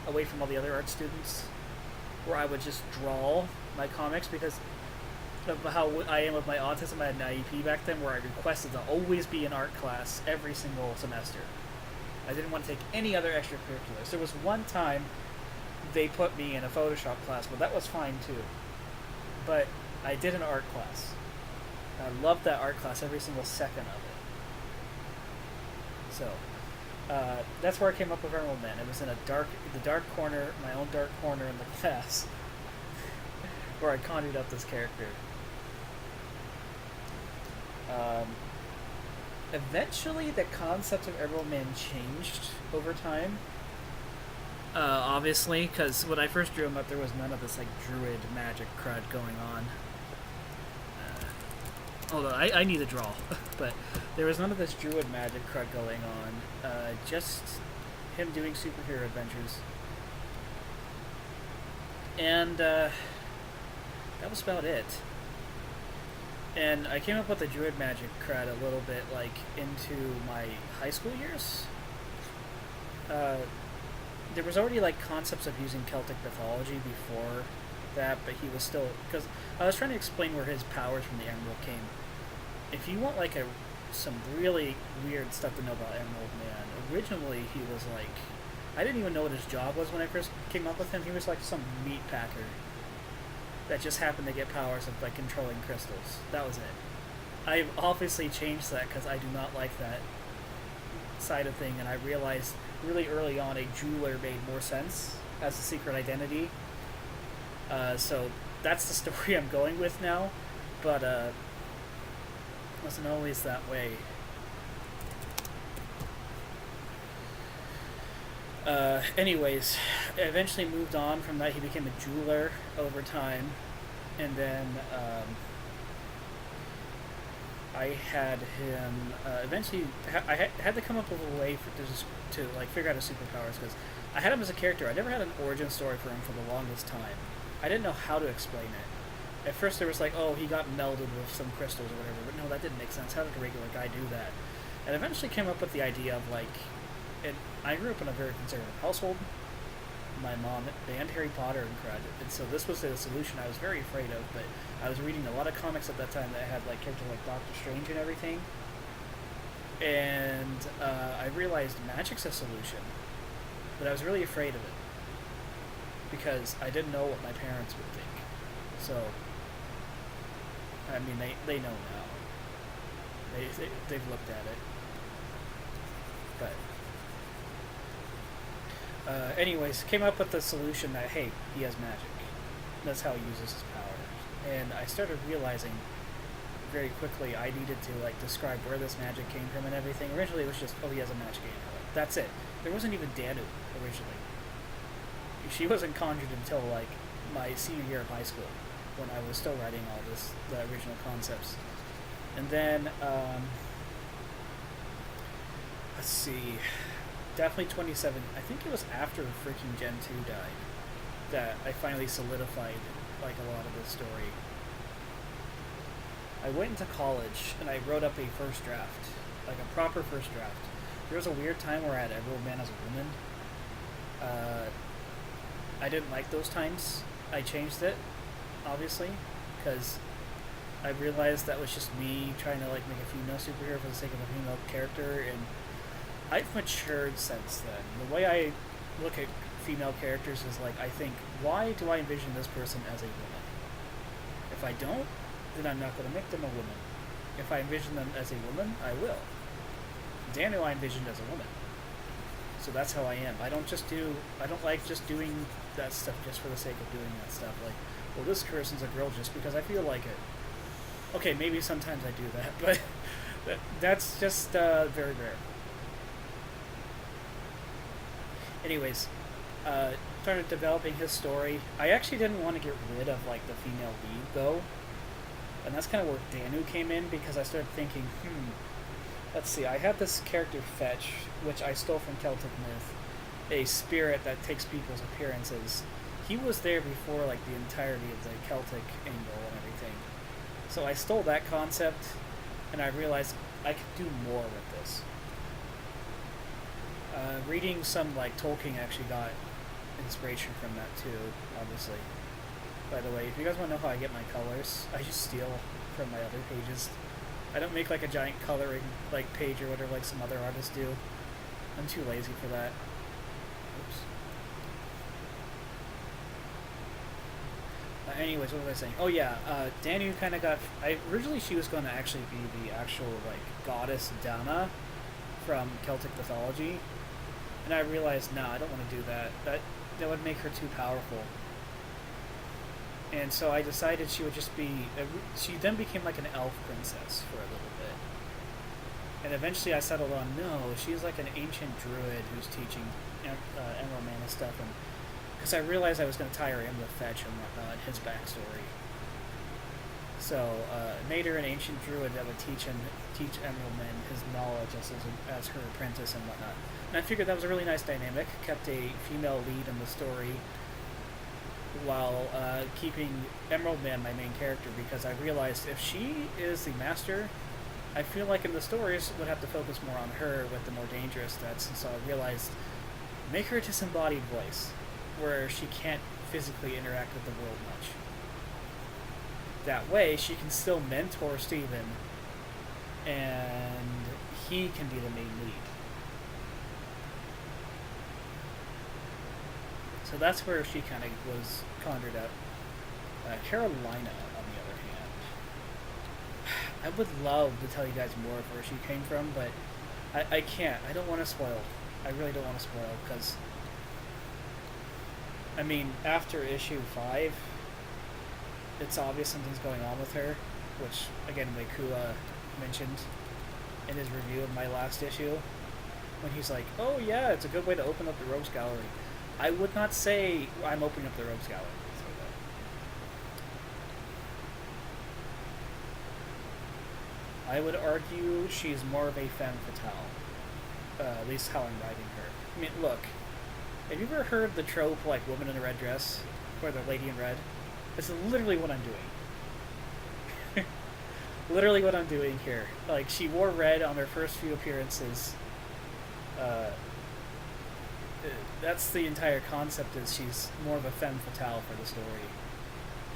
away from all the other art students, where I would just draw my comics because of how I am with my autism. I had an IEP back then where I requested to always be in art class every single semester. I didn't want to take any other extracurriculars. There was one time they put me in a Photoshop class, but that was fine too. But I did an art class. I loved that art class, every single second of it. So, that's where I came up with Emerald Man. It was in the dark corner, my own dark corner in the class, where I conjured up this character. Eventually, the concept of Emerald Man changed over time. Obviously, because when I first drew him up, there was none of this like druid magic crud going on. Although I need to draw, but there was none of this druid magic crud going on. Just him doing superhero adventures, and that was about it. And I came up with the druid magic crud a little bit like into my high school years. There was already like concepts of using Celtic mythology before that, but he was still, because I was trying to explain where his powers from the Emerald came. If you want like some really weird stuff to know about Emerald Man, originally he was like, I didn't even know what his job was when I first came up with him. He was like some meat packer that just happened to get powers of like controlling crystals. That was it. I've obviously changed that because I do not like that side of thing, and I realized really early on a jeweler made more sense as a secret identity. So that's the story I'm going with now, but wasn't always that way. Anyways, I eventually moved on from that. He became a jeweler over time, and then I had him eventually. I had to come up with a way to like figure out his superpowers, because I had him as a character. I never had an origin story for him for the longest time. I didn't know how to explain it. At first, there was like, oh, he got melded with some crystals or whatever, but no, that didn't make sense. How did a regular guy do that? And eventually came up with the idea of like, and I grew up in a very conservative household. My mom banned Harry Potter and crud, and so this was a solution I was very afraid of, but I was reading a lot of comics at that time that had like characters like Doctor Strange and everything, and I realized magic's a solution, but I was really afraid of it because I didn't know what my parents would think. So, I mean, they know now. They've looked at it, but anyways, came up with the solution that, hey, he has magic. That's how he uses his powers. And I started realizing very quickly I needed to like describe where this magic came from and everything. Originally it was just, oh, he has a magic amulet. That's it. There wasn't even Danu originally. She wasn't conjured until like my senior year of high school, when I was still writing all the original concepts. And then, let's see, definitely 27. I think it was after freaking Gen 2 died that I finally solidified like a lot of the story. I went into college and I wrote up a first draft, like a proper first draft. There was a weird time where I had Emerald Man as a woman. I didn't like those times. I changed it, obviously, because I realized that was just me trying to like make a female superhero for the sake of a female character, and I've matured since then. The way I look at female characters is like, I think, why do I envision this person as a woman? If I don't, then I'm not going to make them a woman. If I envision them as a woman, I will. Danu I envisioned as a woman. So that's how I am. I don't like just doing that stuff just for the sake of doing that stuff. Like, well, this person's a girl just because I feel like it. Okay, maybe sometimes I do that, but that's just very rare. Anyways, started developing his story. I actually didn't want to get rid of like the female lead though, and that's kind of where Danu came in, because I started thinking, let's see, I had this character Fetch, which I stole from Celtic myth, a spirit that takes people's appearances. He was there before like the entirety of the Celtic angle and everything. So I stole that concept, and I realized I could do more with this. Reading some like Tolkien actually got inspiration from that too, obviously. By the way, if you guys want to know how I get my colors, I just steal from my other pages. I don't make like a giant coloring like page or whatever like some other artists do. I'm too lazy for that. Oops. Anyways, what was I saying? Oh yeah, Danu kind of got. Originally she was going to actually be the actual like goddess Dana from Celtic mythology, and I realized, no, I don't want to do that. That would make her too powerful. And so I decided she would just be. She then became like an elf princess for a little And eventually I settled on no, she's like an ancient druid who's teaching Emerald Man and stuff. And because I realized I was going to tire him with Fetch and whatnot, his backstory. So made her an ancient druid that would teach Emerald Man his knowledge as her apprentice and whatnot. And I figured that was a really nice dynamic. Kept a female lead in the story while keeping Emerald Man my main character, because I realized if she is the master, I feel like in the stories would have to focus more on her with the more dangerous threats. And so I realized make her a disembodied voice where she can't physically interact with the world much. That way she can still mentor Steven and he can be the main lead. So that's where she kind of was conjured up. Carolina, on the other hand, I would love to tell you guys more of where she came from, but I can't. I don't want to spoil. I really don't want to spoil, because, I mean, after issue 5, it's obvious something's going on with her, which, again, Wakua mentioned in his review of my last issue, when he's like, oh yeah, it's a good way to open up the Rogues Gallery. I would not say I'm opening up the Rogues Gallery. I would argue she's more of a femme fatale. At least how I'm writing her. I mean, look, have you ever heard the trope, like, woman in a red dress? Or the lady in red? This is literally what I'm doing. Literally what I'm doing here. Like, she wore red on her first few appearances. That's the entire concept, is she's more of a femme fatale for the story.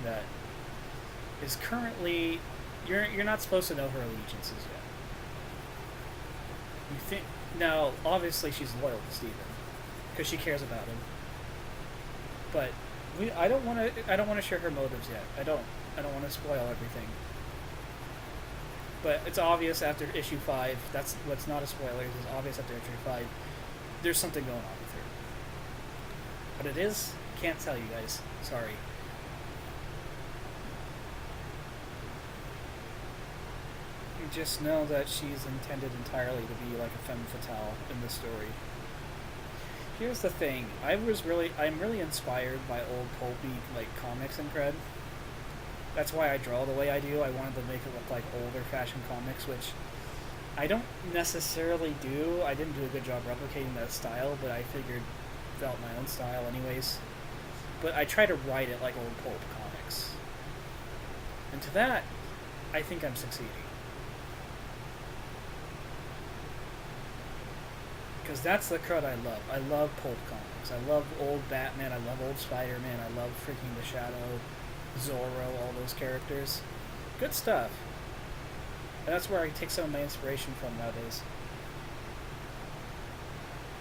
That is currently... You're not supposed to know her allegiances yet. You think... Now, obviously she's loyal to Steven, because she cares about him. But I don't want to share her motives yet. I don't want to spoil everything. But it's obvious after issue 5. That's what's not a spoiler. It's obvious after issue 5. There's something going on with her. What it is, can't tell you guys. Sorry. You just know that she's intended entirely to be like a femme fatale in the story. Here's the thing. I'm really inspired by old pulpy, like, comics and cred. That's why I draw the way I do. I wanted to make it look like older fashioned comics, which I don't necessarily do. I didn't do a good job replicating that style, but I felt my own style anyways. But I try to write it like old pulp comics. And to that, I think I'm succeeding. Because that's the crud I love. I love pulp comics. I love old Batman. I love old Spider-Man. I love freaking The Shadow, Zorro, all those characters. Good stuff. And that's where I take some of my inspiration from nowadays.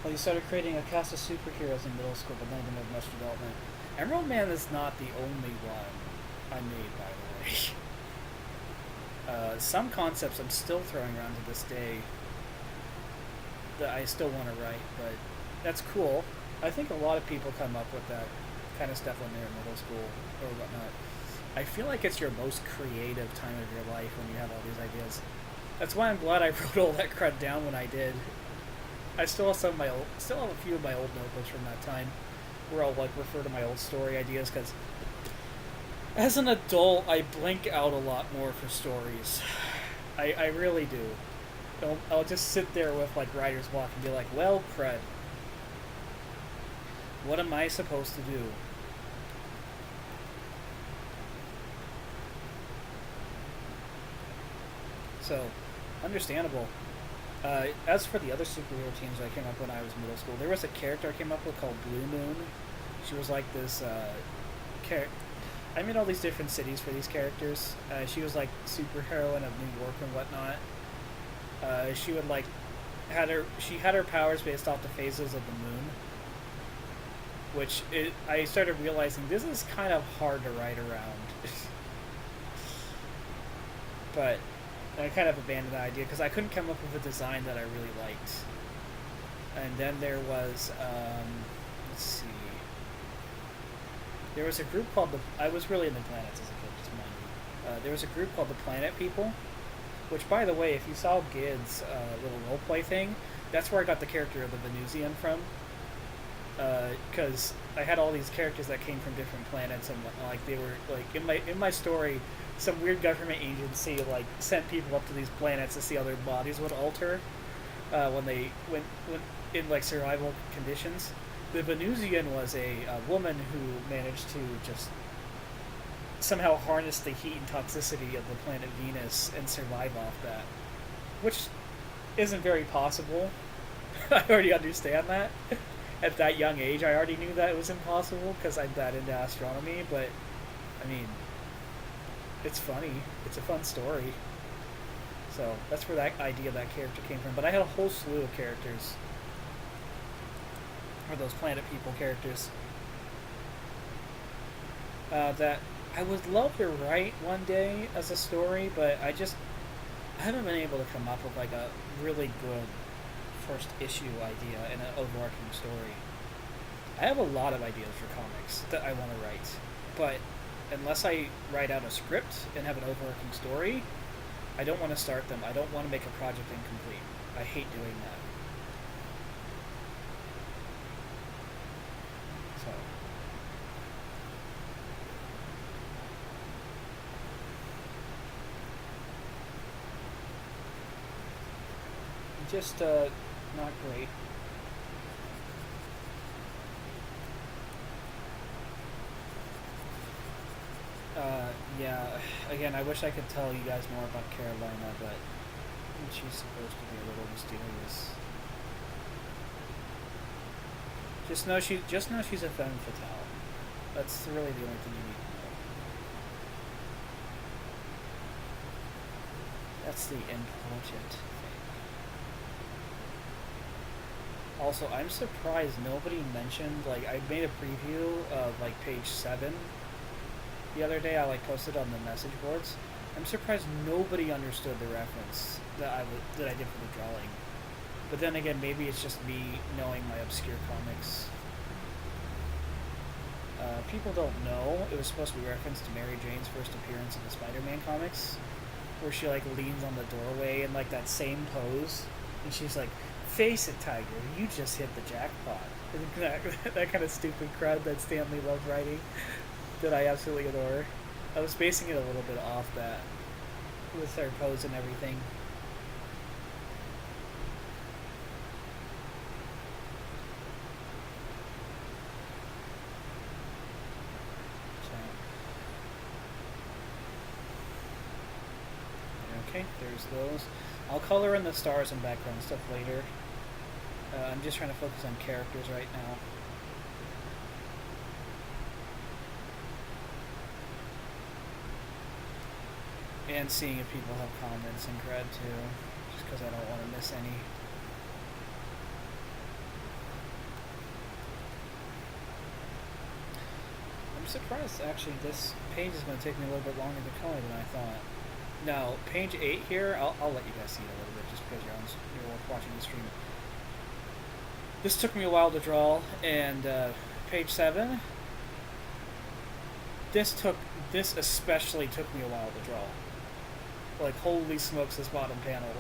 Well, you started creating a cast of superheroes in middle school, but none of them have much development. Emerald Man is not the only one I made, by the way. Some concepts I'm still throwing around to this day that I still want to write, but that's cool. I think a lot of people come up with that kind of stuff when they're in middle school or whatnot. I feel like it's your most creative time of your life when you have all these ideas. That's why I'm glad I wrote all that crud down when I did. I still have a few of my old notebooks from that time where I'll, like, refer to my old story ideas, because as an adult I blank out a lot more for stories. I really do. I'll just sit there with, like, writer's block and be like, well, crud. What am I supposed to do? So, understandable. As for the other superhero teams I came up when I was in middle school, there was a character I came up with called Blue Moon. She was like this, I made all these different cities for these characters. She was like superheroine of New York and whatnot. She would, like, she had her powers based off the phases of the moon. Which, I started realizing this is kind of hard to write around. But I kind of abandoned that idea because I couldn't come up with a design that I really liked. And then there was, let's see. There was a group called I was really into planets as a kid, just mind you. There was a group called the Planet People, Which, by the way, if you saw Gid's little roleplay thing, that's where I got the character of the Venusian from. Because I had all these characters that came from different planets, and like they were like in my story, some weird government agency like sent people up to these planets to see how their bodies would alter when they when in like survival conditions. The Venusian was a woman who managed to just somehow harness the heat and toxicity of the planet Venus and survive off that, which isn't very possible. I already understand that. At that young age, I already knew that it was impossible because I'm that into astronomy, but I mean, it's funny. It's a fun story. So that's where that idea of that character came from. But I had a whole slew of characters, or those planet people characters, that I would love to write one day as a story, but I haven't been able to come up with like a really good first issue idea and an overarching story. I have a lot of ideas for comics that I want to write, but unless I write out a script and have an overarching story, I don't want to start them. I don't want to make a project incomplete. I hate doing that. So just not great. Yeah, again, I wish I could tell you guys more about Carolina, but she's supposed to be a little mysterious. Just know she's a femme fatale. That's really the only thing you need to know. That's the important thing. Also, I'm surprised nobody mentioned, like, I made a preview of like page 7 the other day. I like posted on the message boards. I'm surprised nobody understood the reference that I did for the drawing. But then again, maybe it's just me knowing my obscure comics. People don't know it was supposed to be referenced to Mary Jane's first appearance in the Spider-Man comics, where she like leans on the doorway in like that same pose, and she's like, "Face it, Tiger, you just hit the jackpot." That kind of stupid crud that Stanley loved writing, that I absolutely adore. I was basing it a little bit off that, with her pose and everything. Okay, there's those. I'll color in the stars and background stuff later. I'm just trying to focus on characters right now. And seeing if people have comments and cred too, just because I don't want to miss any. I'm surprised, actually, this page is going to take me a little bit longer to color than I thought. Now, page 8 here, I'll let you guys see it a little bit just because you're watching the stream. This took me a while to draw, and page 7, this especially took me a while to draw. Like, holy smokes, this bottom panel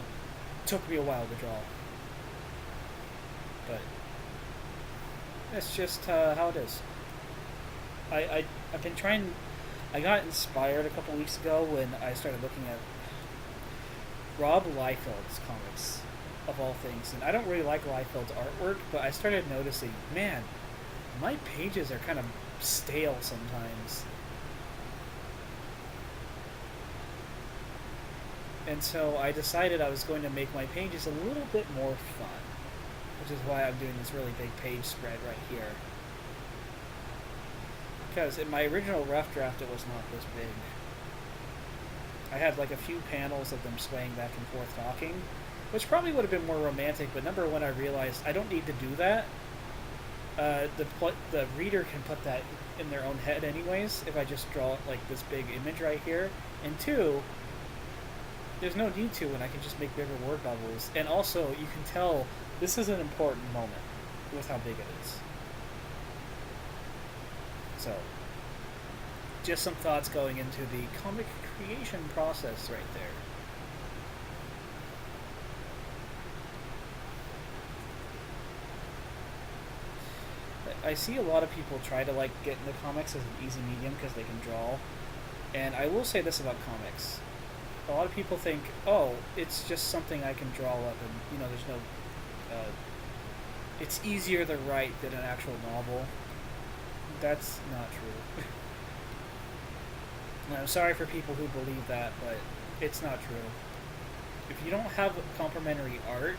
took me a while to draw. But it's just how it is. I've been trying. I got inspired a couple weeks ago when I started looking at Rob Liefeld's comics, of all things. And I don't really like Liefeld's artwork, but I started noticing, man, my pages are kind of stale sometimes. And so I decided I was going to make my pages a little bit more fun, which is why I'm doing this really big page spread right here. Because in my original rough draft, it was not this big. I had like a few panels of them swaying back and forth talking, which probably would have been more romantic, but number one, I realized I don't need to do that. The reader can put that in their own head anyways, if I just draw like this big image right here. And two, there's no need to when I can just make bigger word bubbles. And also, you can tell this is an important moment with how big it is. So, just some thoughts going into the comic creation process right there. I see a lot of people try to like get into comics as an easy medium because they can draw, and I will say this about comics: a lot of people think, oh, it's just something I can draw up, and there's no, it's easier to write than an actual novel. That's not true. And I'm sorry for people who believe that, but it's not true. If you don't have complementary art,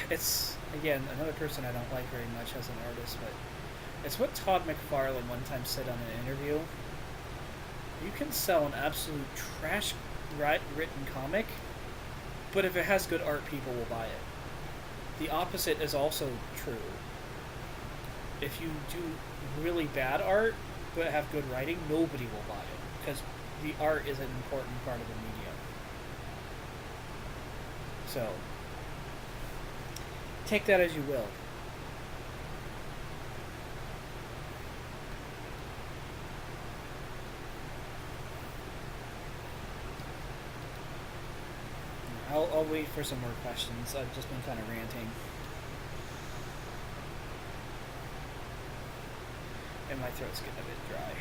it's, again, another person I don't like very much as an artist, but it's what Todd McFarlane one time said on an interview. You can sell an absolute trash written comic, but if it has good art, people will buy it. The opposite is also true. If you do really bad art but have good writing, nobody will buy it because the art is an important part of the medium. So, take that as you will. I'll wait for some more questions. I've just been kind of ranting. And my throat's getting a bit dry.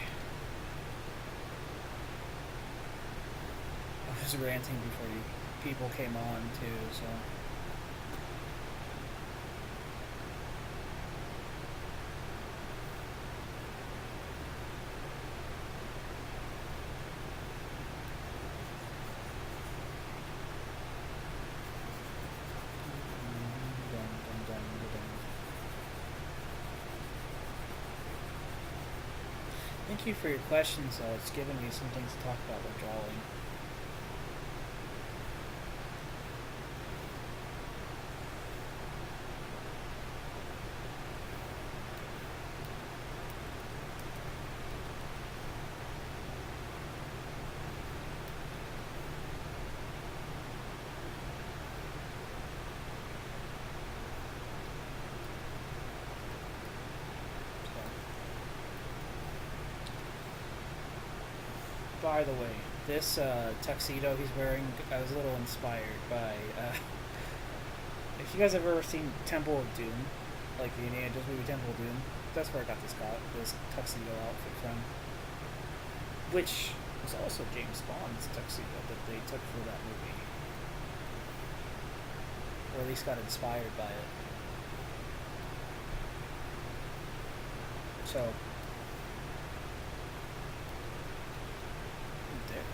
I was ranting before people came on too, so. Thank you for your questions, though. It's given me some things to talk about with drawing. By the way, this tuxedo he's wearing, I was a little inspired by. If you guys have ever seen Temple of Doom, like the Indiana Jones movie Temple of Doom, that's where I got this tuxedo outfit from. Which was also James Bond's tuxedo that they took for that movie. Or at least got inspired by it. So,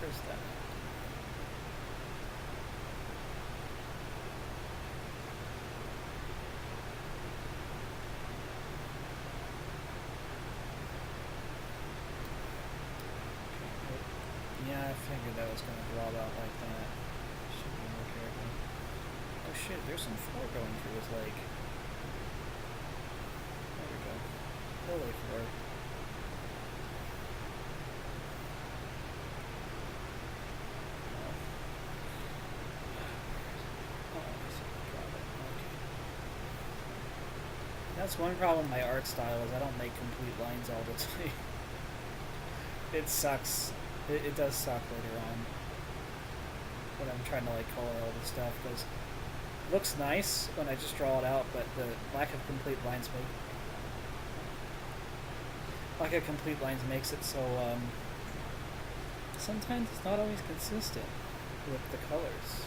there's that. Yeah, I figured that was going to blob out like that. Should be more careful. Oh shit, there's some floor going through his leg. There we go. Holy floor. That's one problem with my art style is I don't make complete lines all the time. It sucks. It does suck later on when I'm trying to like color all this stuff because it looks nice when I just draw it out, but the lack of complete lines makes it so sometimes it's not always consistent with the colors.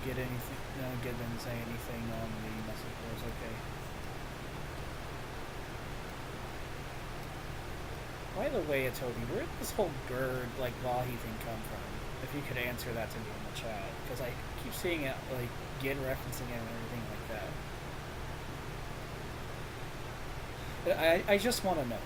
Get anything? No, Gid didn't say anything on the message boards. Okay. By the way, Toby, where did this whole bird like Wahi thing come from? If you could answer that to me in the chat, because I keep seeing it like Gid referencing it and everything like that. I just want to know.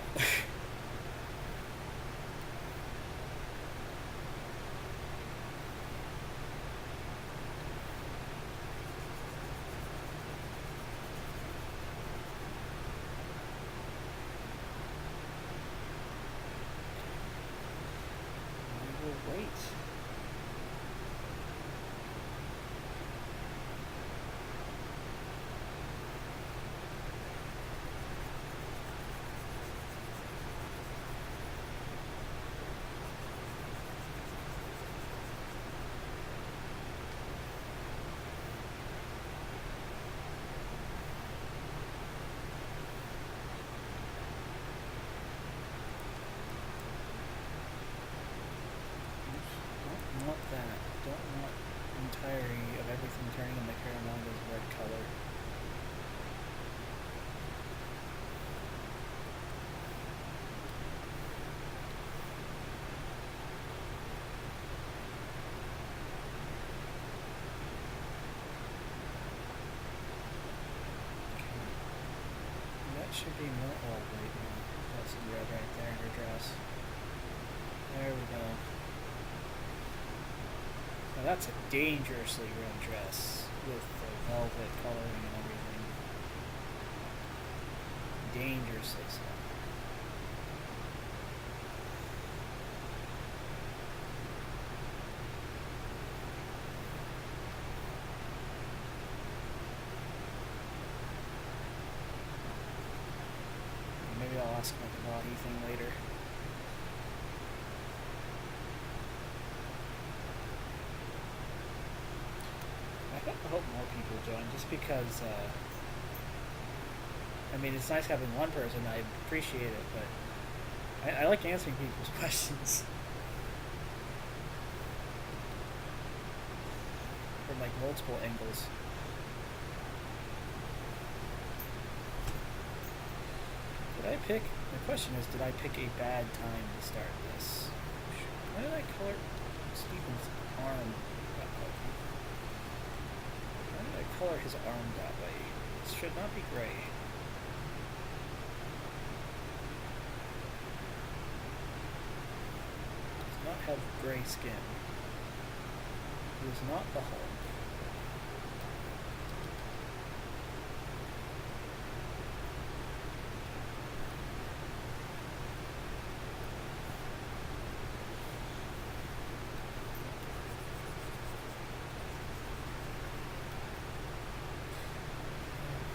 want that. Don't want the entirety of everything turning into Caramonda's red color. That should be more. Oh, wait, no. That's the red right there in her dress. There we go. Now that's a dangerously red dress with the velvet coloring and everything. Dangerously so. Maybe I'll ask about the body thing later. I hope more people join, just because, I mean, it's nice having one person, I appreciate it, but I like answering people's questions. From, like, multiple angles. Did I pick, the question is, did I pick a bad time to start this? Why did I color Stephen's arm that way? Why did I color his arm that way? This should not be gray. Does not have gray skin. He is not the Hulk.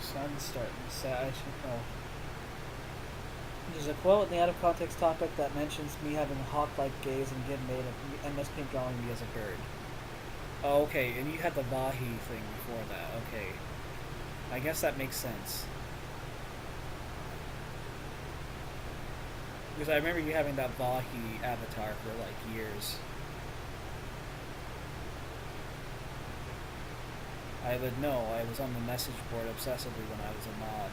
Sun's starting to set. I should know. There's a quote in the out of context topic that mentions me having a hawk-like gaze and getting made of MS Paint drawing me as a bird. Oh, okay, and you had the Vahi thing before that. Okay, I guess that makes sense. Because I remember you having that Vahi avatar for like years. I would know. I was on the message board obsessively when I was a mod.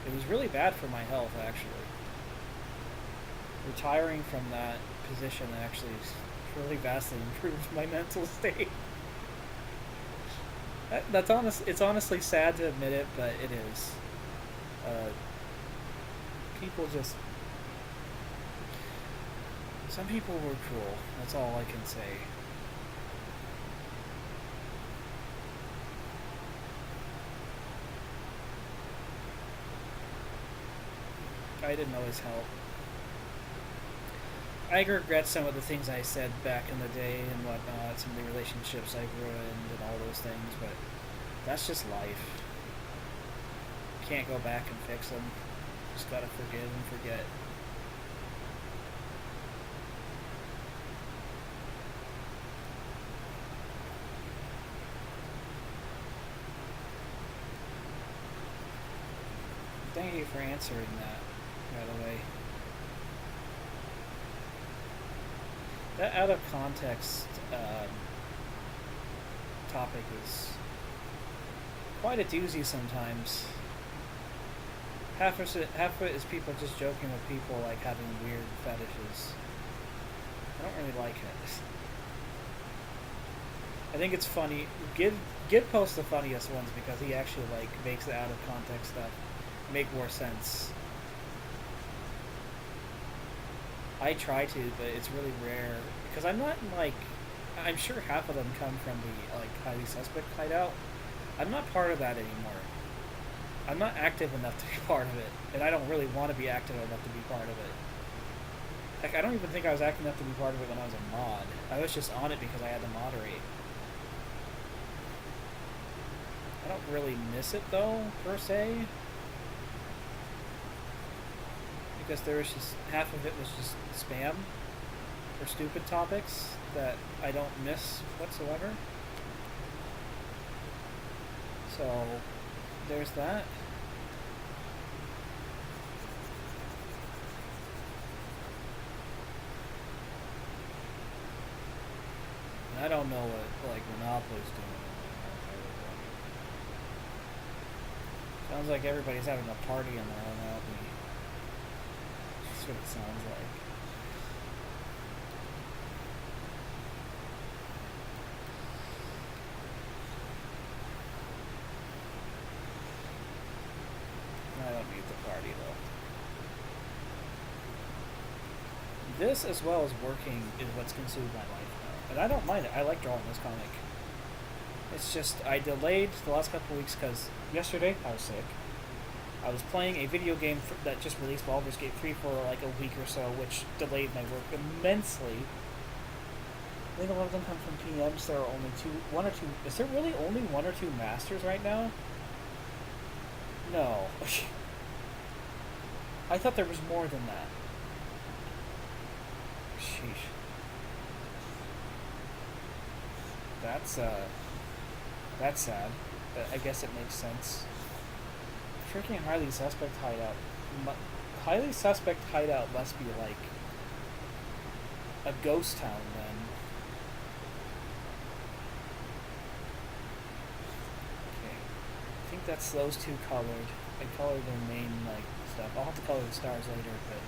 It was really bad for my health, actually. Retiring from that position actually really vastly improved my mental state. That's honest. It's honestly sad to admit it, but it is. People just. Some people were cruel. That's all I can say. I didn't always help. I regret some of the things I said back in the day and whatnot, some of the relationships I've ruined and all those things, but that's just life. Can't go back and fix them. Just gotta forgive and forget. Thank you for answering that, by the way. That out of context topic is quite a doozy sometimes. Half of it is people just joking with people like having weird fetishes. I don't really like it. I think it's funny. Gid posts the funniest ones because he actually like makes the out of context stuff make more sense. I try to, but it's really rare because I'm not like. I'm sure half of them come from the like highly suspect hideout. I'm not part of that anymore. I'm not active enough to be part of it, and I don't really want to be active enough to be part of it. Like I don't even think I was active enough to be part of it when I was a mod. I was just on it because I had to moderate. I don't really miss it though, per se. Because there was just half of it was just spam or stupid topics that I don't miss whatsoever. So there's that. I don't know what like Monopoly's doing. Sounds like everybody's having a party in there without me. That's what it sounds like. I don't need the party though. This, as well as working, is what's consumed my life now. And I don't mind it. I like drawing this comic. It's just, I delayed the last couple weeks because yesterday I was sick. I was playing a video game that just released, Baldur's Gate 3, for like a week or so, which delayed my work immensely. I think a lot of them come from PMs. There are only one or two. Is there really only one or two masters right now? No. I thought there was more than that. Sheesh. That's sad. But I guess it makes sense. Freaking highly suspect hideout. Highly suspect hideout must be like a ghost town then. Okay. I think that's those two colored. I colored their main like stuff. I'll have to color the stars later, but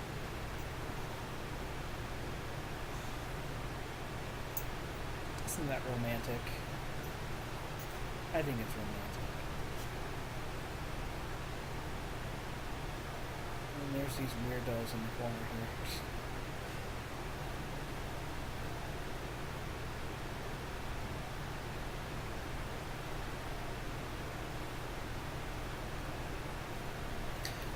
isn't that romantic? I think it's romantic. And there's these weirdos in the corner here.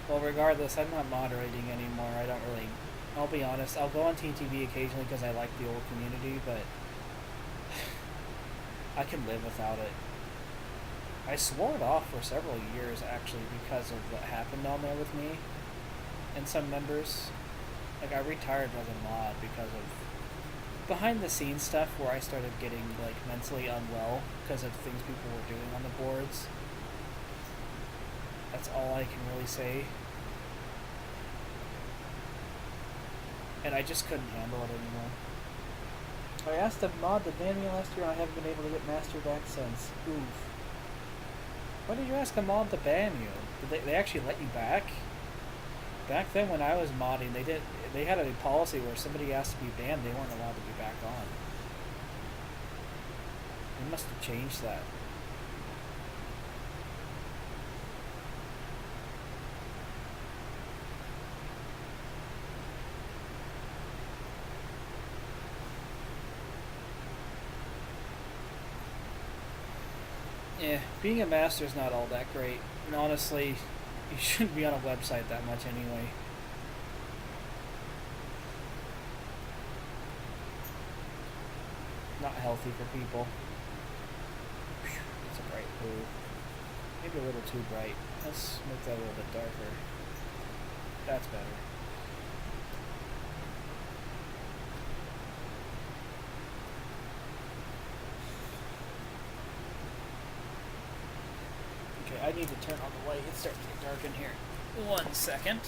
Well, regardless, I'm not moderating anymore. I don't really... I'll be honest, I'll go on TTV occasionally because I like the old community, but I can live without it. I swore it off for several years, actually, because of what happened down there with me and some members. Like, I retired as a mod because of behind-the-scenes stuff where I started getting, like, mentally unwell because of things people were doing on the boards. That's all I can really say. And I just couldn't handle it anymore. I asked the mod to ban me last year and I haven't been able to get Master back since. Oof. Why did you ask a mod to ban you? Did they actually let you back? Back then when I was modding, they had a policy where if somebody asked to be banned, they weren't allowed to be back on. They must have changed that. Yeah, being a master is not all that great. And honestly, you shouldn't be on a website that much anyway. Not healthy for people. It's a bright blue. Maybe a little too bright. Let's make that a little bit darker. That's better. Okay, I need to turn on the light. It's starting to get dark in here. 1 second.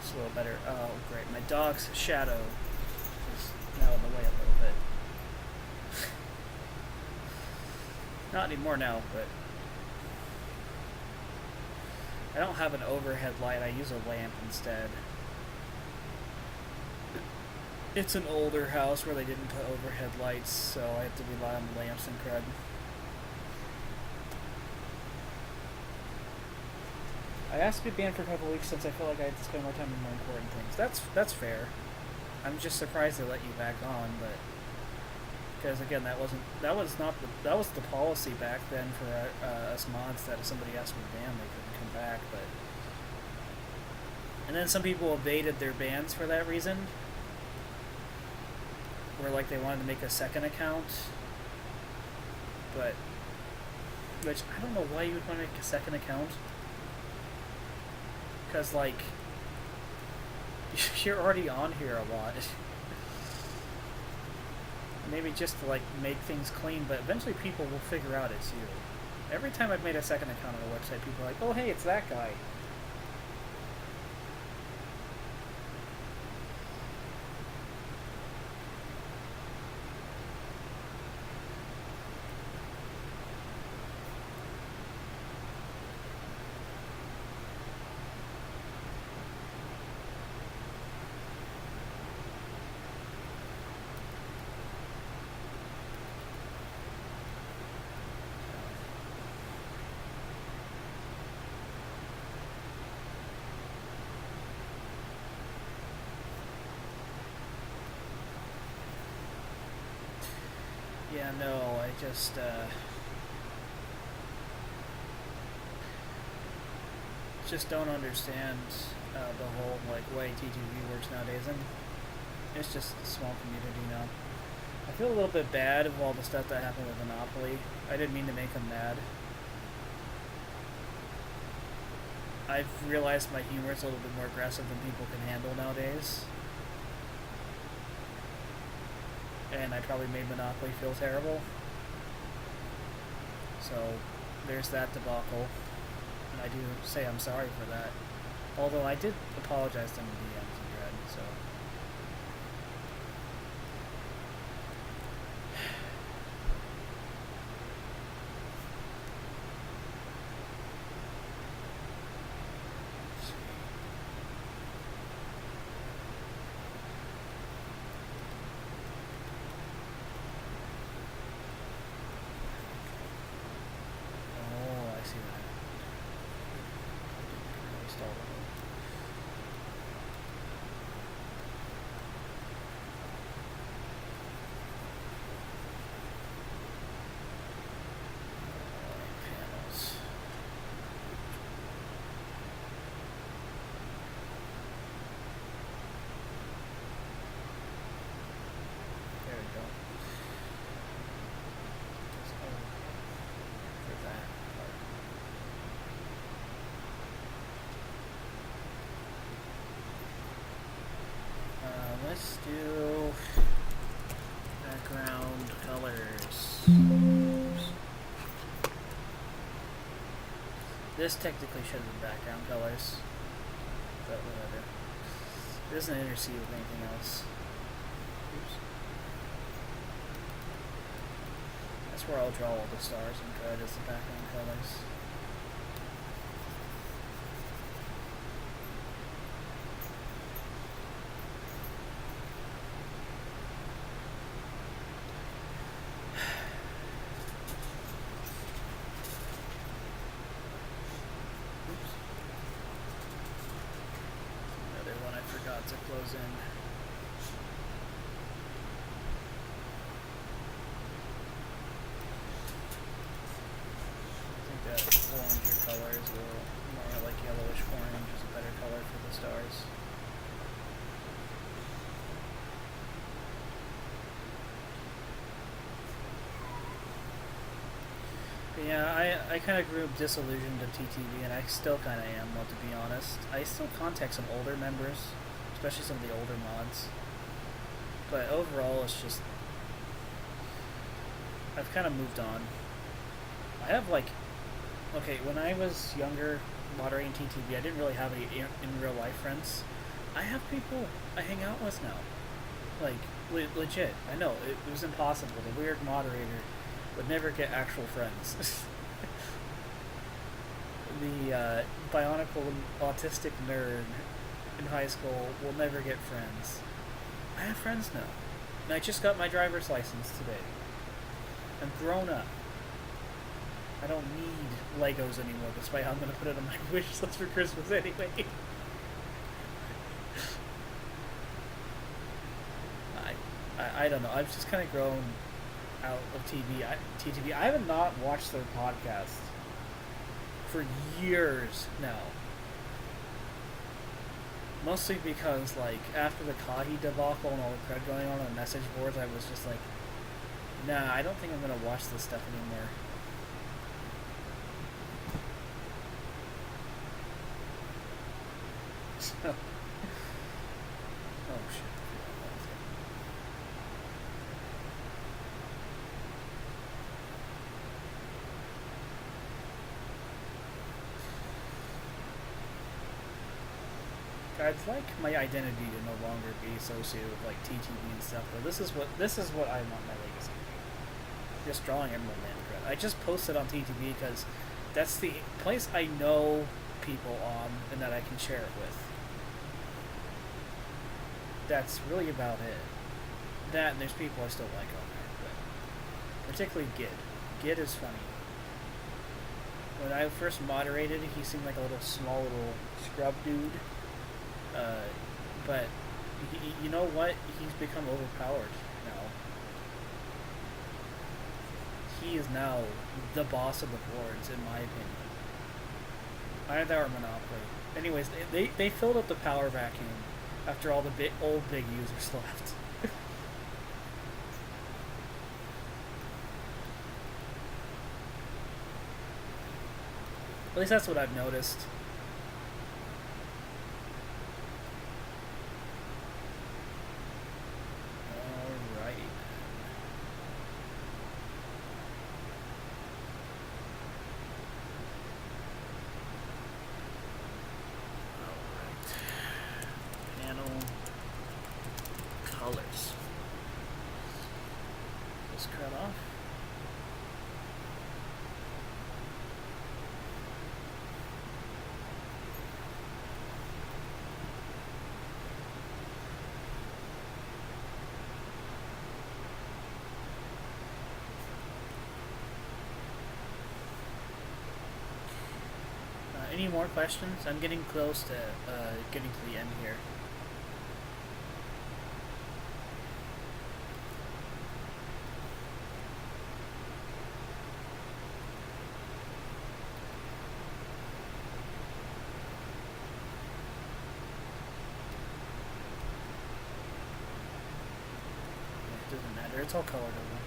A little better. Oh, great. My dog's shadow is now in the way a little bit. Not anymore now, but I don't have an overhead light. I use a lamp instead. It's an older house where they didn't put overhead lights, so I have to rely on lamps and crud. I asked to be banned for a couple weeks since I feel like I had to spend more time on more important things. That's fair. I'm just surprised they let you back on, but because again, that was the policy back then for us mods that if somebody asked to be banned, they couldn't come back. But and then some people evaded their bans for that reason, where like they wanted to make a second account, but which I don't know why you would want to make a second account. Because, like, you're already on here a lot. Maybe just to, like, make things clean, but eventually people will figure out it's you. Every time I've made a second account on a website, people are like, oh, hey, it's that guy. Yeah, no, I just don't understand the whole like way TTV works nowadays, and it's just a small community now. I feel a little bit bad of all the stuff that happened with Monopoly. I didn't mean to make them mad. I've realized my humor is a little bit more aggressive than people can handle nowadays. And I probably made Monopoly feel terrible. So, there's that debacle. And I do say I'm sorry for that. Although I did apologize to the DMs in Dread, so... Let's do background colors. Oops. This technically should have been background colors, but whatever. It doesn't intercede with anything else. Oops. That's where I'll draw all the stars and Dread as the background colors. To close in. I think that oranger color is a little more like yellowish orange is a better color for the stars. But yeah, I kind of grew disillusioned to TTV, and I still kind of am, well, to be honest. I still contact some older members, especially some of the older mods. But overall, it's just... I've kind of moved on. I have, like... Okay, when I was younger, moderating TTV, I didn't really have any in real life friends. I have people I hang out with now. Like, legit. I know, it was impossible. The weird moderator would never get actual friends. The bionicle autistic nerd in high school will never get friends. I have friends now. And I just got my driver's license today. I'm grown up. I don't need Legos anymore, despite how I'm going to put it on my wish list for Christmas anyway. I don't know. I've just kind of grown out of TTV. I have not watched their podcast for years now. Mostly because, like, after the Kahi debacle and all the crud going on the message boards, I was just like, nah, I don't think I'm going to watch this stuff anymore. So, oh shit. I'd like my identity to no longer be associated with like TTV and stuff, but this is what I want my legacy to be. Just drawing Emerald Land. I just posted on TTV because that's the place I know people on and that I can share it with. That's really about it. That and there's people I still like on there, but particularly Gid. Gid is funny. When I first moderated, he seemed like a small little scrub dude. But you know what? He's become overpowered now. He is now the boss of the boards, in my opinion. Either that or Monopoly. Anyways, they filled up the power vacuum after all the old big users left. At least that's what I've noticed. Colors. Just cut off. Any more questions? I'm getting close to getting to the end here. Doesn't matter. It's all colored over.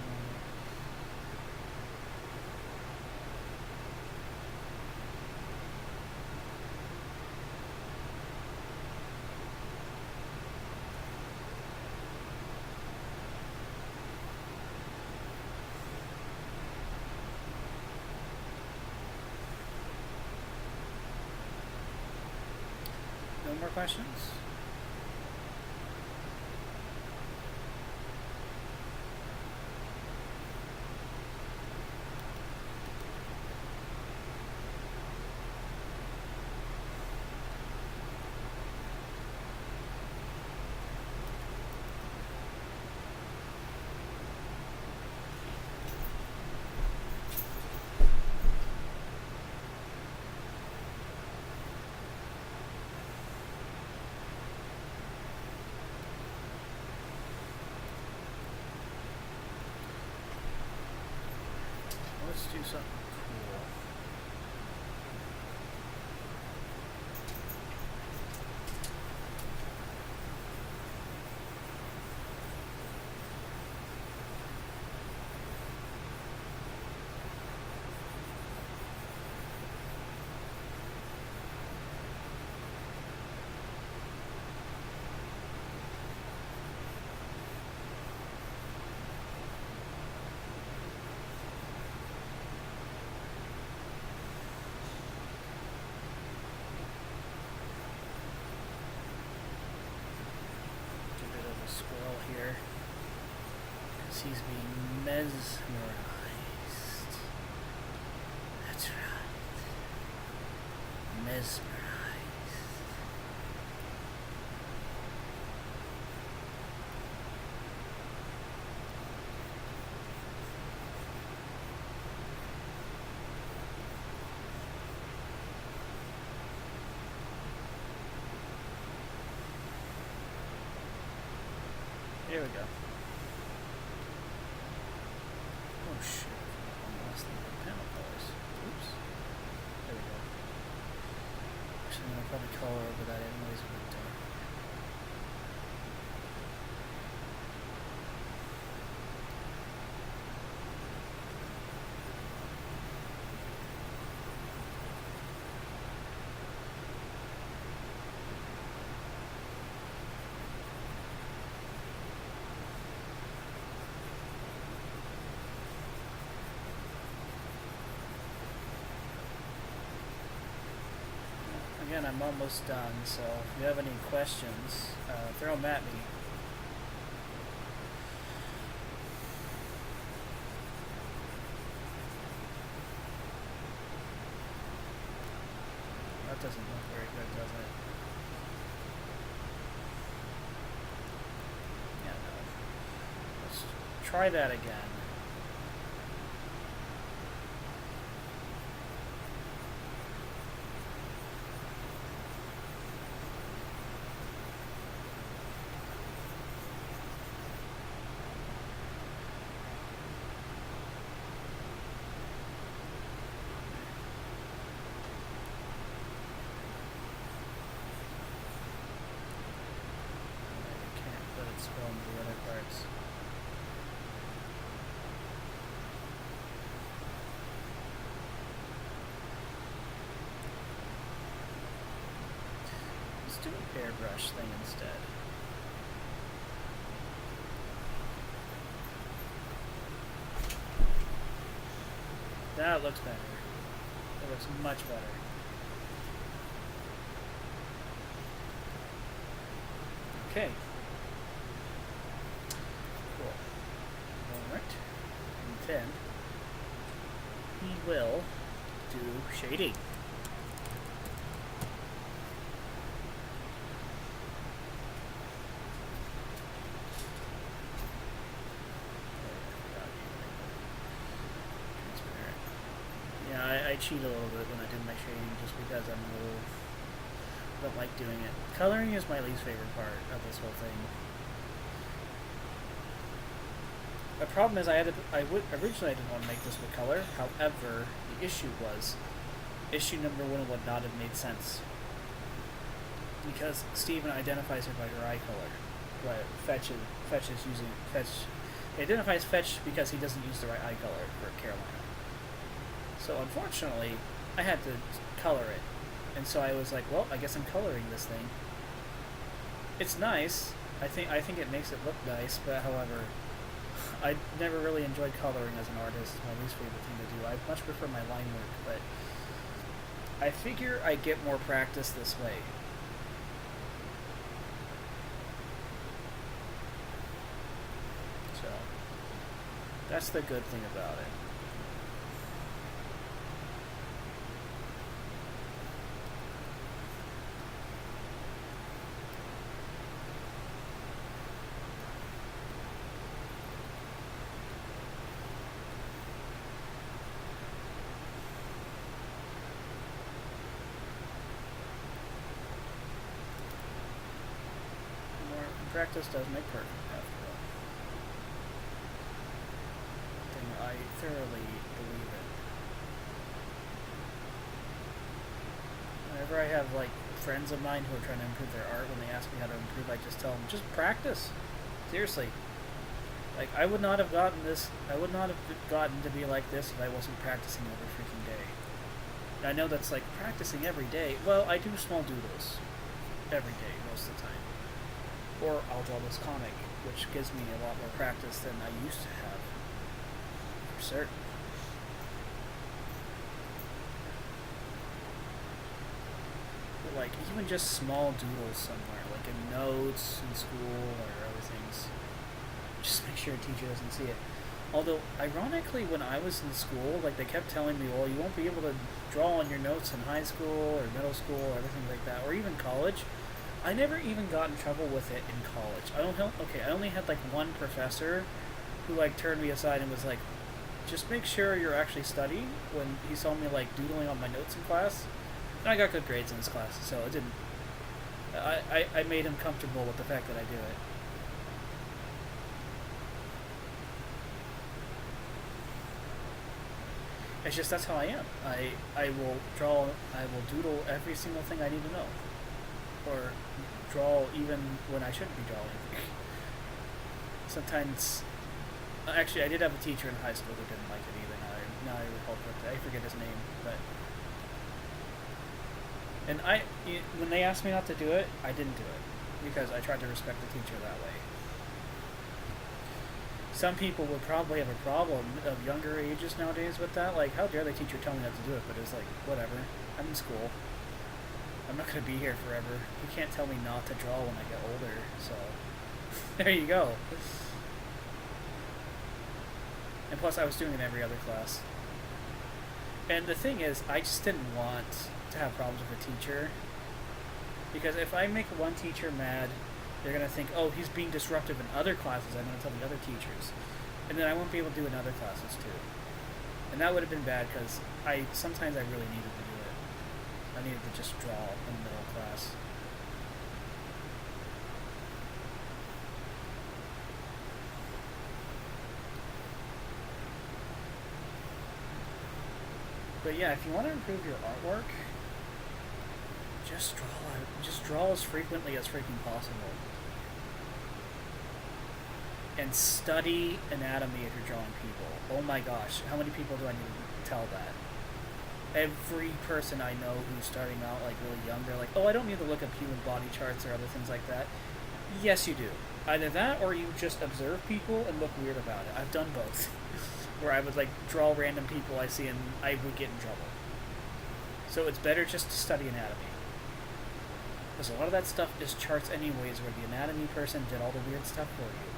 No more questions? Let's do something cool. Squirrel here, because he's being mesmerized. That's right. Mesmerized. There we go. Oh shit. I lost the panel colors. Oops. There we go. Actually, I'm gonna probably color over that anyways with the dark. again, I'm almost done, so if you have any questions, throw them at me. That doesn't look very good, does it? Yeah, no. Let's try that again. From the other parts. Let's do a airbrush thing instead. That looks better. That looks much better. Okay. Then he will do shading. Yeah, I cheat a little bit when I do my shading just because I don't like doing it. Coloring is my least favorite part of this whole thing. The problem is originally I didn't want to make this with color. However, the issue was, issue number 1 would not have made sense. Because Steven identifies her by her eye color. But Fetch is using Fetch. He identifies Fetch because he doesn't use the right eye color for Carolina. So unfortunately, I had to color it. And so I was like, well, I guess I'm coloring this thing. It's nice. I think it makes it look nice, but however, I never really enjoyed coloring as an artist. It's my least favorite thing to do. I much prefer my line work, but I figure I get more practice this way. So, that's the good thing about it. Practice does make perfect, after all. And I thoroughly believe it. Whenever I have, like, friends of mine who are trying to improve their art, when they ask me how to improve, I just tell them, just practice. Seriously. Like, I would not have gotten to be like this if I wasn't practicing every freaking day. And I know that's, like, practicing every day. Well, I do small doodles every day, most of the time. Or I'll draw this comic, which gives me a lot more practice than I used to have, for certain. But like, even just small doodles somewhere, like in notes in school or other things, just make sure a teacher doesn't see it. Although, ironically, when I was in school, like, they kept telling me, well, you won't be able to draw on your notes in high school or middle school or everything like that, or even college. I never even got in trouble with it in college. I only had like one professor who like turned me aside and was like, just make sure you're actually studying, when he saw me like doodling on my notes in class. And I got good grades in his class, so it didn't. I made him comfortable with the fact that I do it. It's just that's how I am. I will doodle every single thing I need to know. Or draw even when I shouldn't be drawing. Sometimes, actually, I did have a teacher in high school who didn't like it either. Now I recall correctly. I forget his name, but when they asked me not to do it, I didn't do it because I tried to respect the teacher that way. Some people would probably have a problem of younger ages nowadays with that. Like, how dare the teacher tell me not to do it? But it's like, whatever. I'm in school. I'm not going to be here forever. You can't tell me not to draw when I get older, so there you go. And plus, I was doing it in every other class. And the thing is, I just didn't want to have problems with a teacher. Because if I make one teacher mad, they're going to think, oh, he's being disruptive in other classes. I'm going to tell the other teachers. And then I won't be able to do it in other classes, too. And that would have been bad, because sometimes I really needed to do it. I needed to just draw in the middle of class. But yeah, if you want to improve your artwork, just draw as frequently as freaking possible. And study anatomy if you're drawing people. Oh my gosh, how many people do I need to tell that? Every person I know who's starting out like really young, they're like, oh, I don't need to look up human body charts or other things like that. Yes, you do. Either that or you just observe people and look weird about it. I've done both. Where I would like draw random people I see and I would get in trouble. So it's better just to study anatomy. Because a lot of that stuff is charts anyways, where the anatomy person did all the weird stuff for you.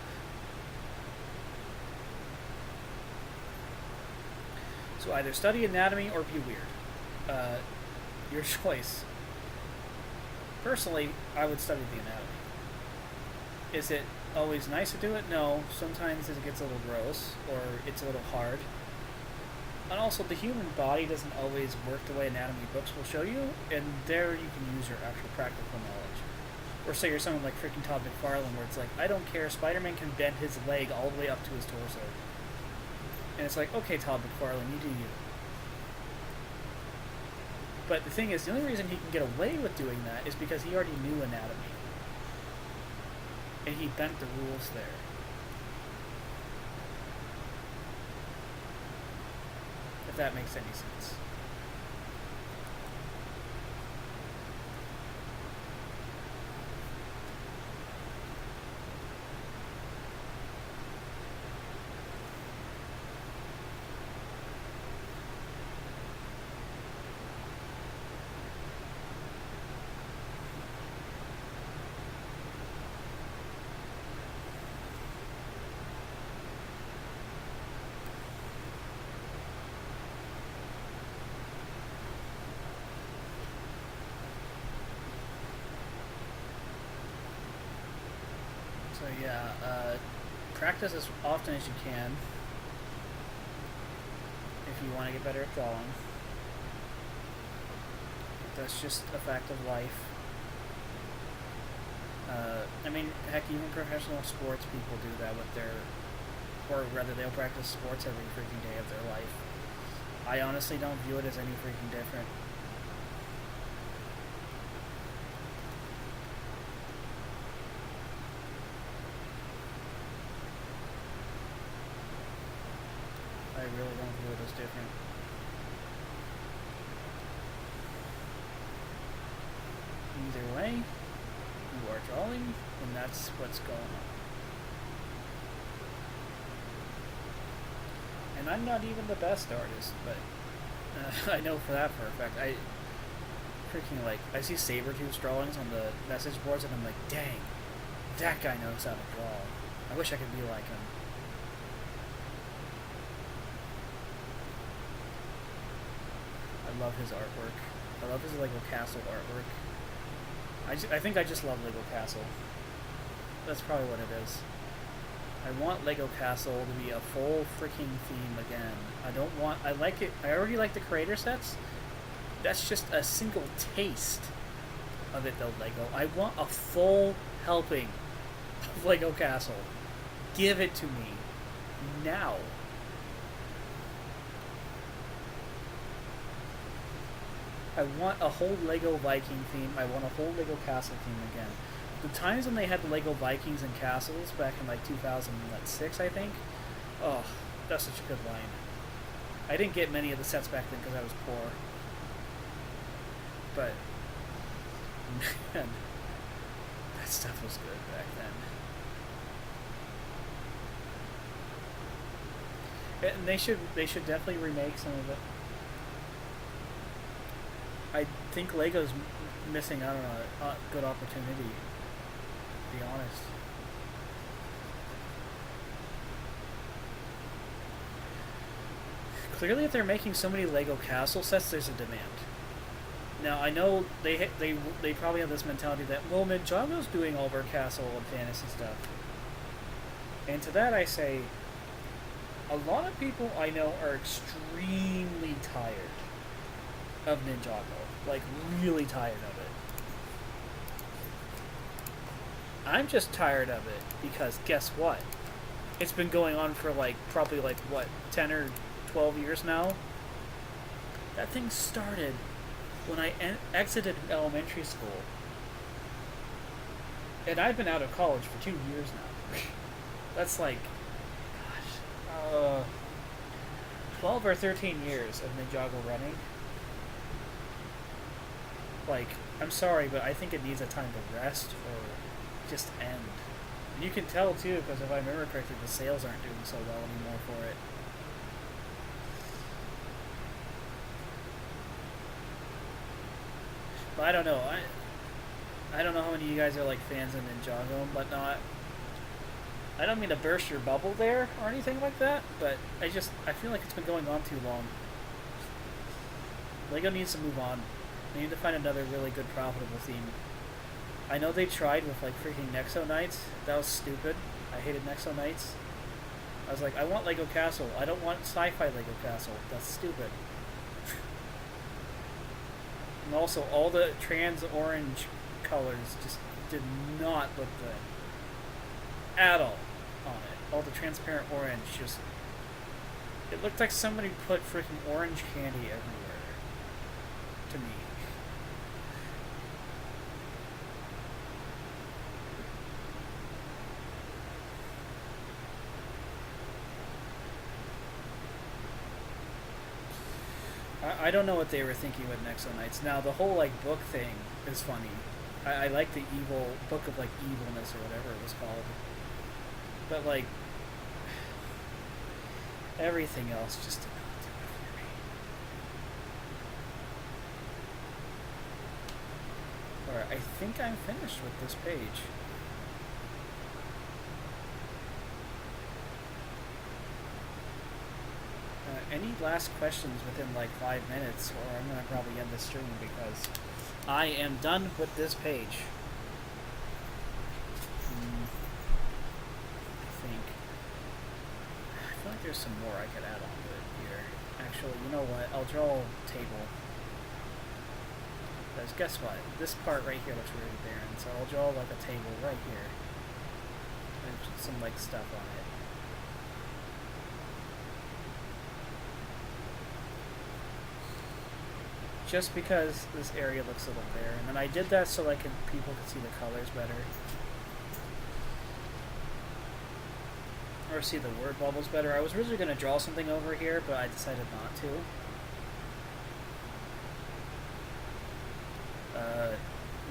So either study anatomy or be weird. Your choice. Personally, I would study the anatomy. Is it always nice to do it? No. Sometimes it gets a little gross, or it's a little hard. And also, the human body doesn't always work the way anatomy books will show you, and there you can use your actual practical knowledge. Or say you're someone like freaking Todd McFarlane, where it's like, I don't care, Spider-Man can bend his leg all the way up to his torso. And it's like, okay, Todd McFarlane, you do you. But the thing is, the only reason he can get away with doing that is because he already knew anatomy. And he bent the rules there. If that makes any sense. So yeah, practice as often as you can if you want to get better at drawing. That's just a fact of life. I mean, heck, even professional sports people do that with their, or rather they'll practice sports every freaking day of their life. I honestly don't view it as any freaking different. I really don't view it as different. Either way, you are drawing, and that's what's going on. And I'm not even the best artist, but I know for that for a fact. I freaking like, I see Sabretooth's drawings on the message boards, and I'm like, dang, that guy knows how to draw. I wish I could be like him. I love his artwork. I love his Lego Castle artwork. I think I just love Lego Castle. That's probably what it is. I want Lego Castle to be a full freaking theme again. I don't want... I like it... I already like the creator sets. That's just a single taste of it though, Lego. I want a full helping of Lego Castle. Give it to me. Now. I want a whole Lego Viking theme. I want a whole Lego Castle theme again. The times when they had the Lego Vikings and castles back in like 2006, I think. Oh, that's such a good line. I didn't get many of the sets back then because I was poor. But, man, that stuff was good back then. And they should definitely remake some of it. I think Lego's missing out on a good opportunity, to be honest. Clearly, if they're making so many Lego castle sets, there's a demand. Now, I know they probably have this mentality that, well, Ninjago's doing all of our castle and fantasy stuff. And to that I say, a lot of people I know are extremely tired of Ninjago. Like, really tired of it. I'm just tired of it because guess what? It's been going on for probably 10 or 12 years now. That thing started when I exited elementary school. And I've been out of college for 2 years now. That's 12 or 13 years of Ninjago running. I'm sorry, but I think it needs a time to rest or just end. And you can tell too, because if I remember correctly, the sales aren't doing so well anymore for it. But I don't know. I don't know how many of you guys are fans of Ninjago and whatnot. I don't mean to burst your bubble there or anything like that, but I feel like it's been going on too long. Lego needs to move on. They need to find another really good profitable theme. I know they tried with freaking Nexo Knights. That was stupid. I hated Nexo Knights. I was like, I want Lego Castle. I don't want sci-fi Lego Castle. That's stupid. And also, all the trans orange colors just did not look good. At all on it. All the transparent orange just... It looked like somebody put freaking orange candy everywhere. To me. I don't know what they were thinking with Nexo Knights. Now, the whole book thing is funny. I like the evil book of evilness or whatever it was called. But everything else just did not do it for me. Alright, I think I'm finished with this page. Any last questions within 5 minutes, or I'm going to probably end the stream because I am done with this page. I feel like there's some more I could add on to it here. Actually, you know what? I'll draw a table. Because guess what? This part right here looks really barren, so I'll draw a table right here. And some stuff on it. Just because this area looks a little barren. And I did that so people could see the colors better. Or see the word bubbles better. I was originally going to draw something over here, but I decided not to.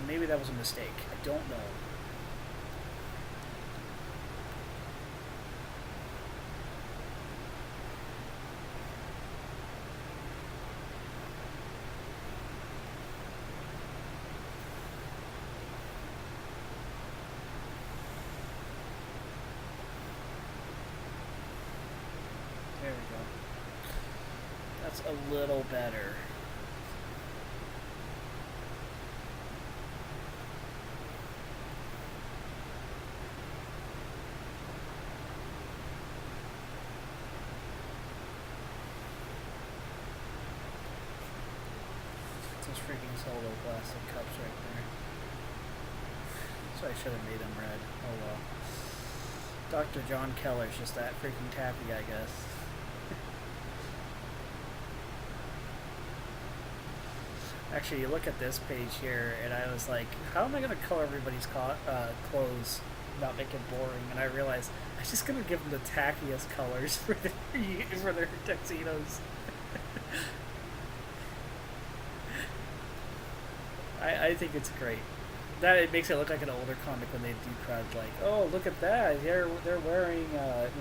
Maybe that was a mistake. I don't know. There we go. That's a little better. Those freaking solo plastic cups right there. So I should have made them red. Oh well. Dr. John Keller's just that freaking tappy, I guess. Actually, you look at this page here, and I was like, how am I going to color everybody's clothes without making it boring? And I realized I'm just going to give them the tackiest colors for their tuxedos. I think it's great. That it makes it look like an older comic when they do crowd oh, look at that, they're wearing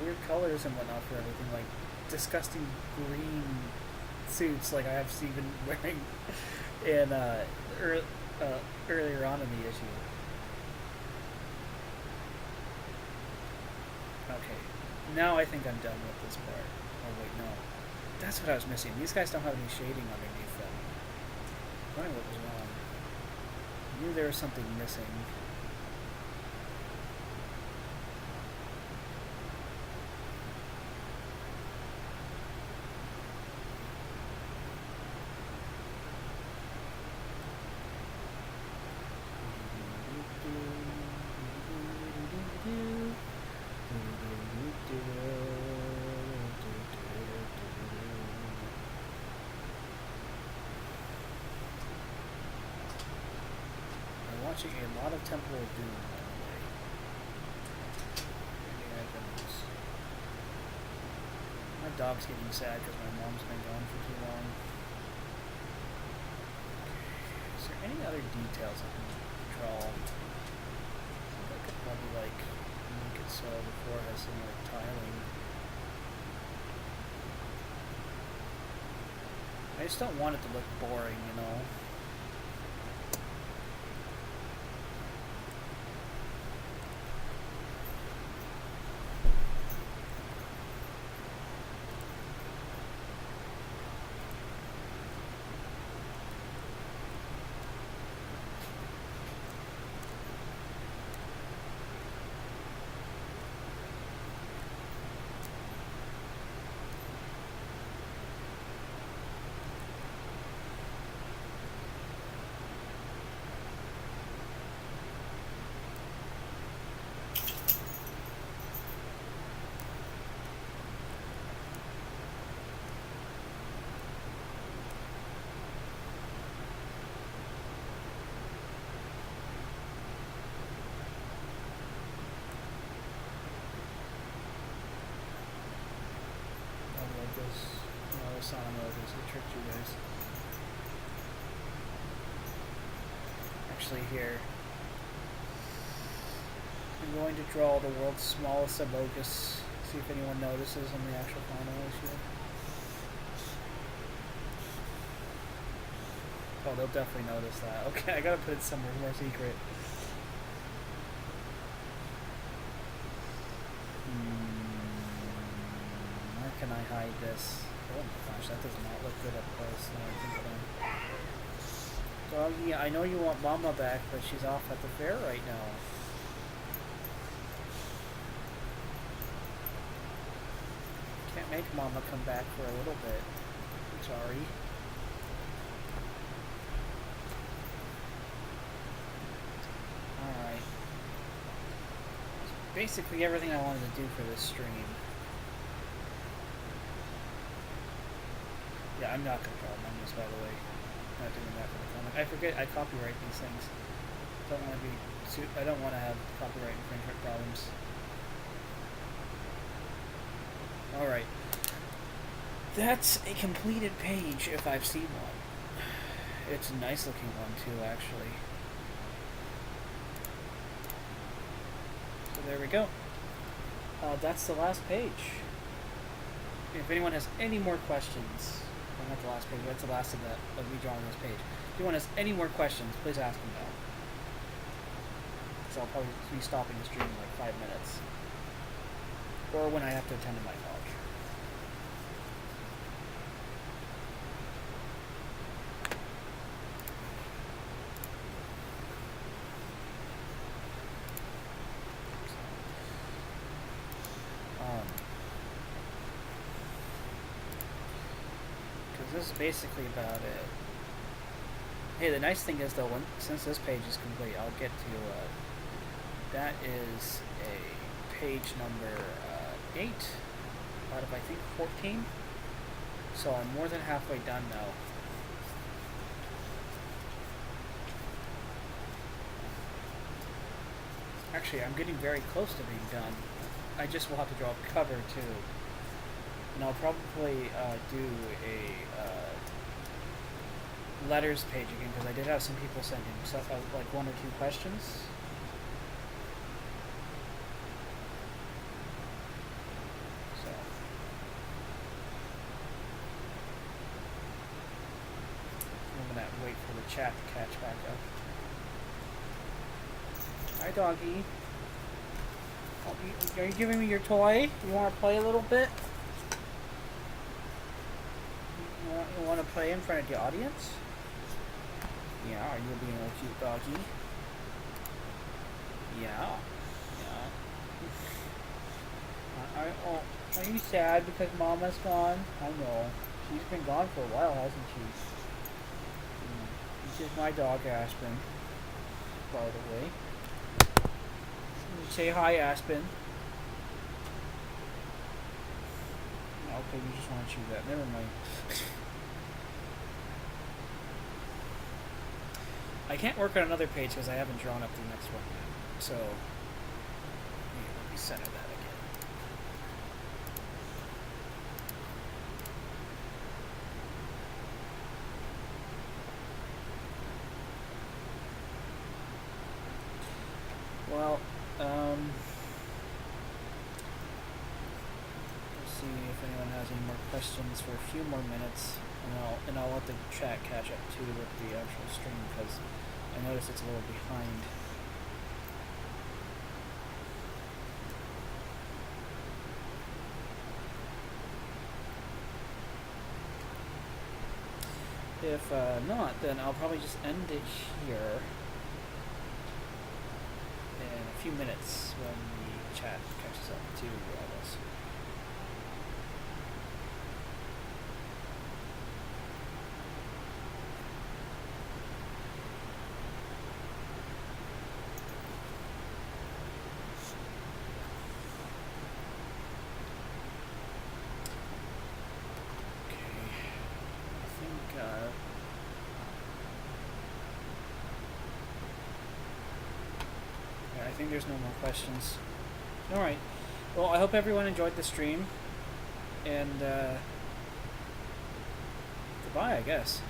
weird colors and whatnot for everything, disgusting green suits I have Steven wearing in earlier on in the issue. Okay, now I think I'm done with this part. Oh wait, no. That's what I was missing. These guys don't have any shading underneath them. I wonder what was wrong. I knew there was something missing. Watching a lot of Temple of Doom, by the way. My dog's getting sad because my mom's been gone for too long. Okay. Is there any other details I can draw? I think I could probably like make it so the floor has some like tiling. I just don't want it to look boring, you know. Sonic logos, I tricked you guys. Actually here, I'm going to draw the world's smallest Abogus, see if anyone notices in the actual final issue. Oh, they'll definitely notice that. Okay, I gotta put it somewhere more secret. Where can I hide this? Oh my gosh, that does not look good up close. Now I think about it. Doggy, I know you want Mama back, but she's off at the fair right now. Can't make Mama come back for a little bit. I'm sorry. Alright. Basically everything I wanted to do for this stream. Yeah, I'm not going to draw menus, by the way. Not doing that for the comic. I forget I copyright these things. I don't want to have copyright infringement problems. Alright. That's a completed page if I've seen one. It's a nice looking one too, actually. So there we go. That's the last page. If anyone has any more questions, well, not the last page, that's the last of me drawing this page. If anyone has any more questions, please ask them now. So I'll probably be stopping the stream in like 5 minutes. Or when I have to attend to my dog. This is basically about it. Hey, the nice thing is though, since this page is complete, I'll get to, that is a page number 8 out of I think 14. So I'm more than halfway done now. Actually, I'm getting very close to being done. I just will have to draw a cover too. And I'll probably do a letters page again, because I did have some people sending like 1 or 2 questions. So I'm gonna wait for the chat to catch back up. doggy. Are you giving me your toy? You want to play a little bit? You want to play in front of the audience? Yeah, are you being a cute doggy? Yeah. Are you sad because Mama's gone? I know. She's been gone for a while, hasn't she? This is my dog, Aspen, by the way. Say hi, Aspen. Okay, you just want to chew that. Never mind. I can't work on another page because I haven't drawn up the next one yet. So, let me center that again. Well, let's see if anyone has any more questions for a few more minutes, and I'll let the chat catch up too with the actual stream because I notice it's a little behind. If not, then I'll probably just end it here in a few minutes when the chat catches up to all this. I think there's no more questions. Alright. Well, I hope everyone enjoyed the stream. And, goodbye, I guess.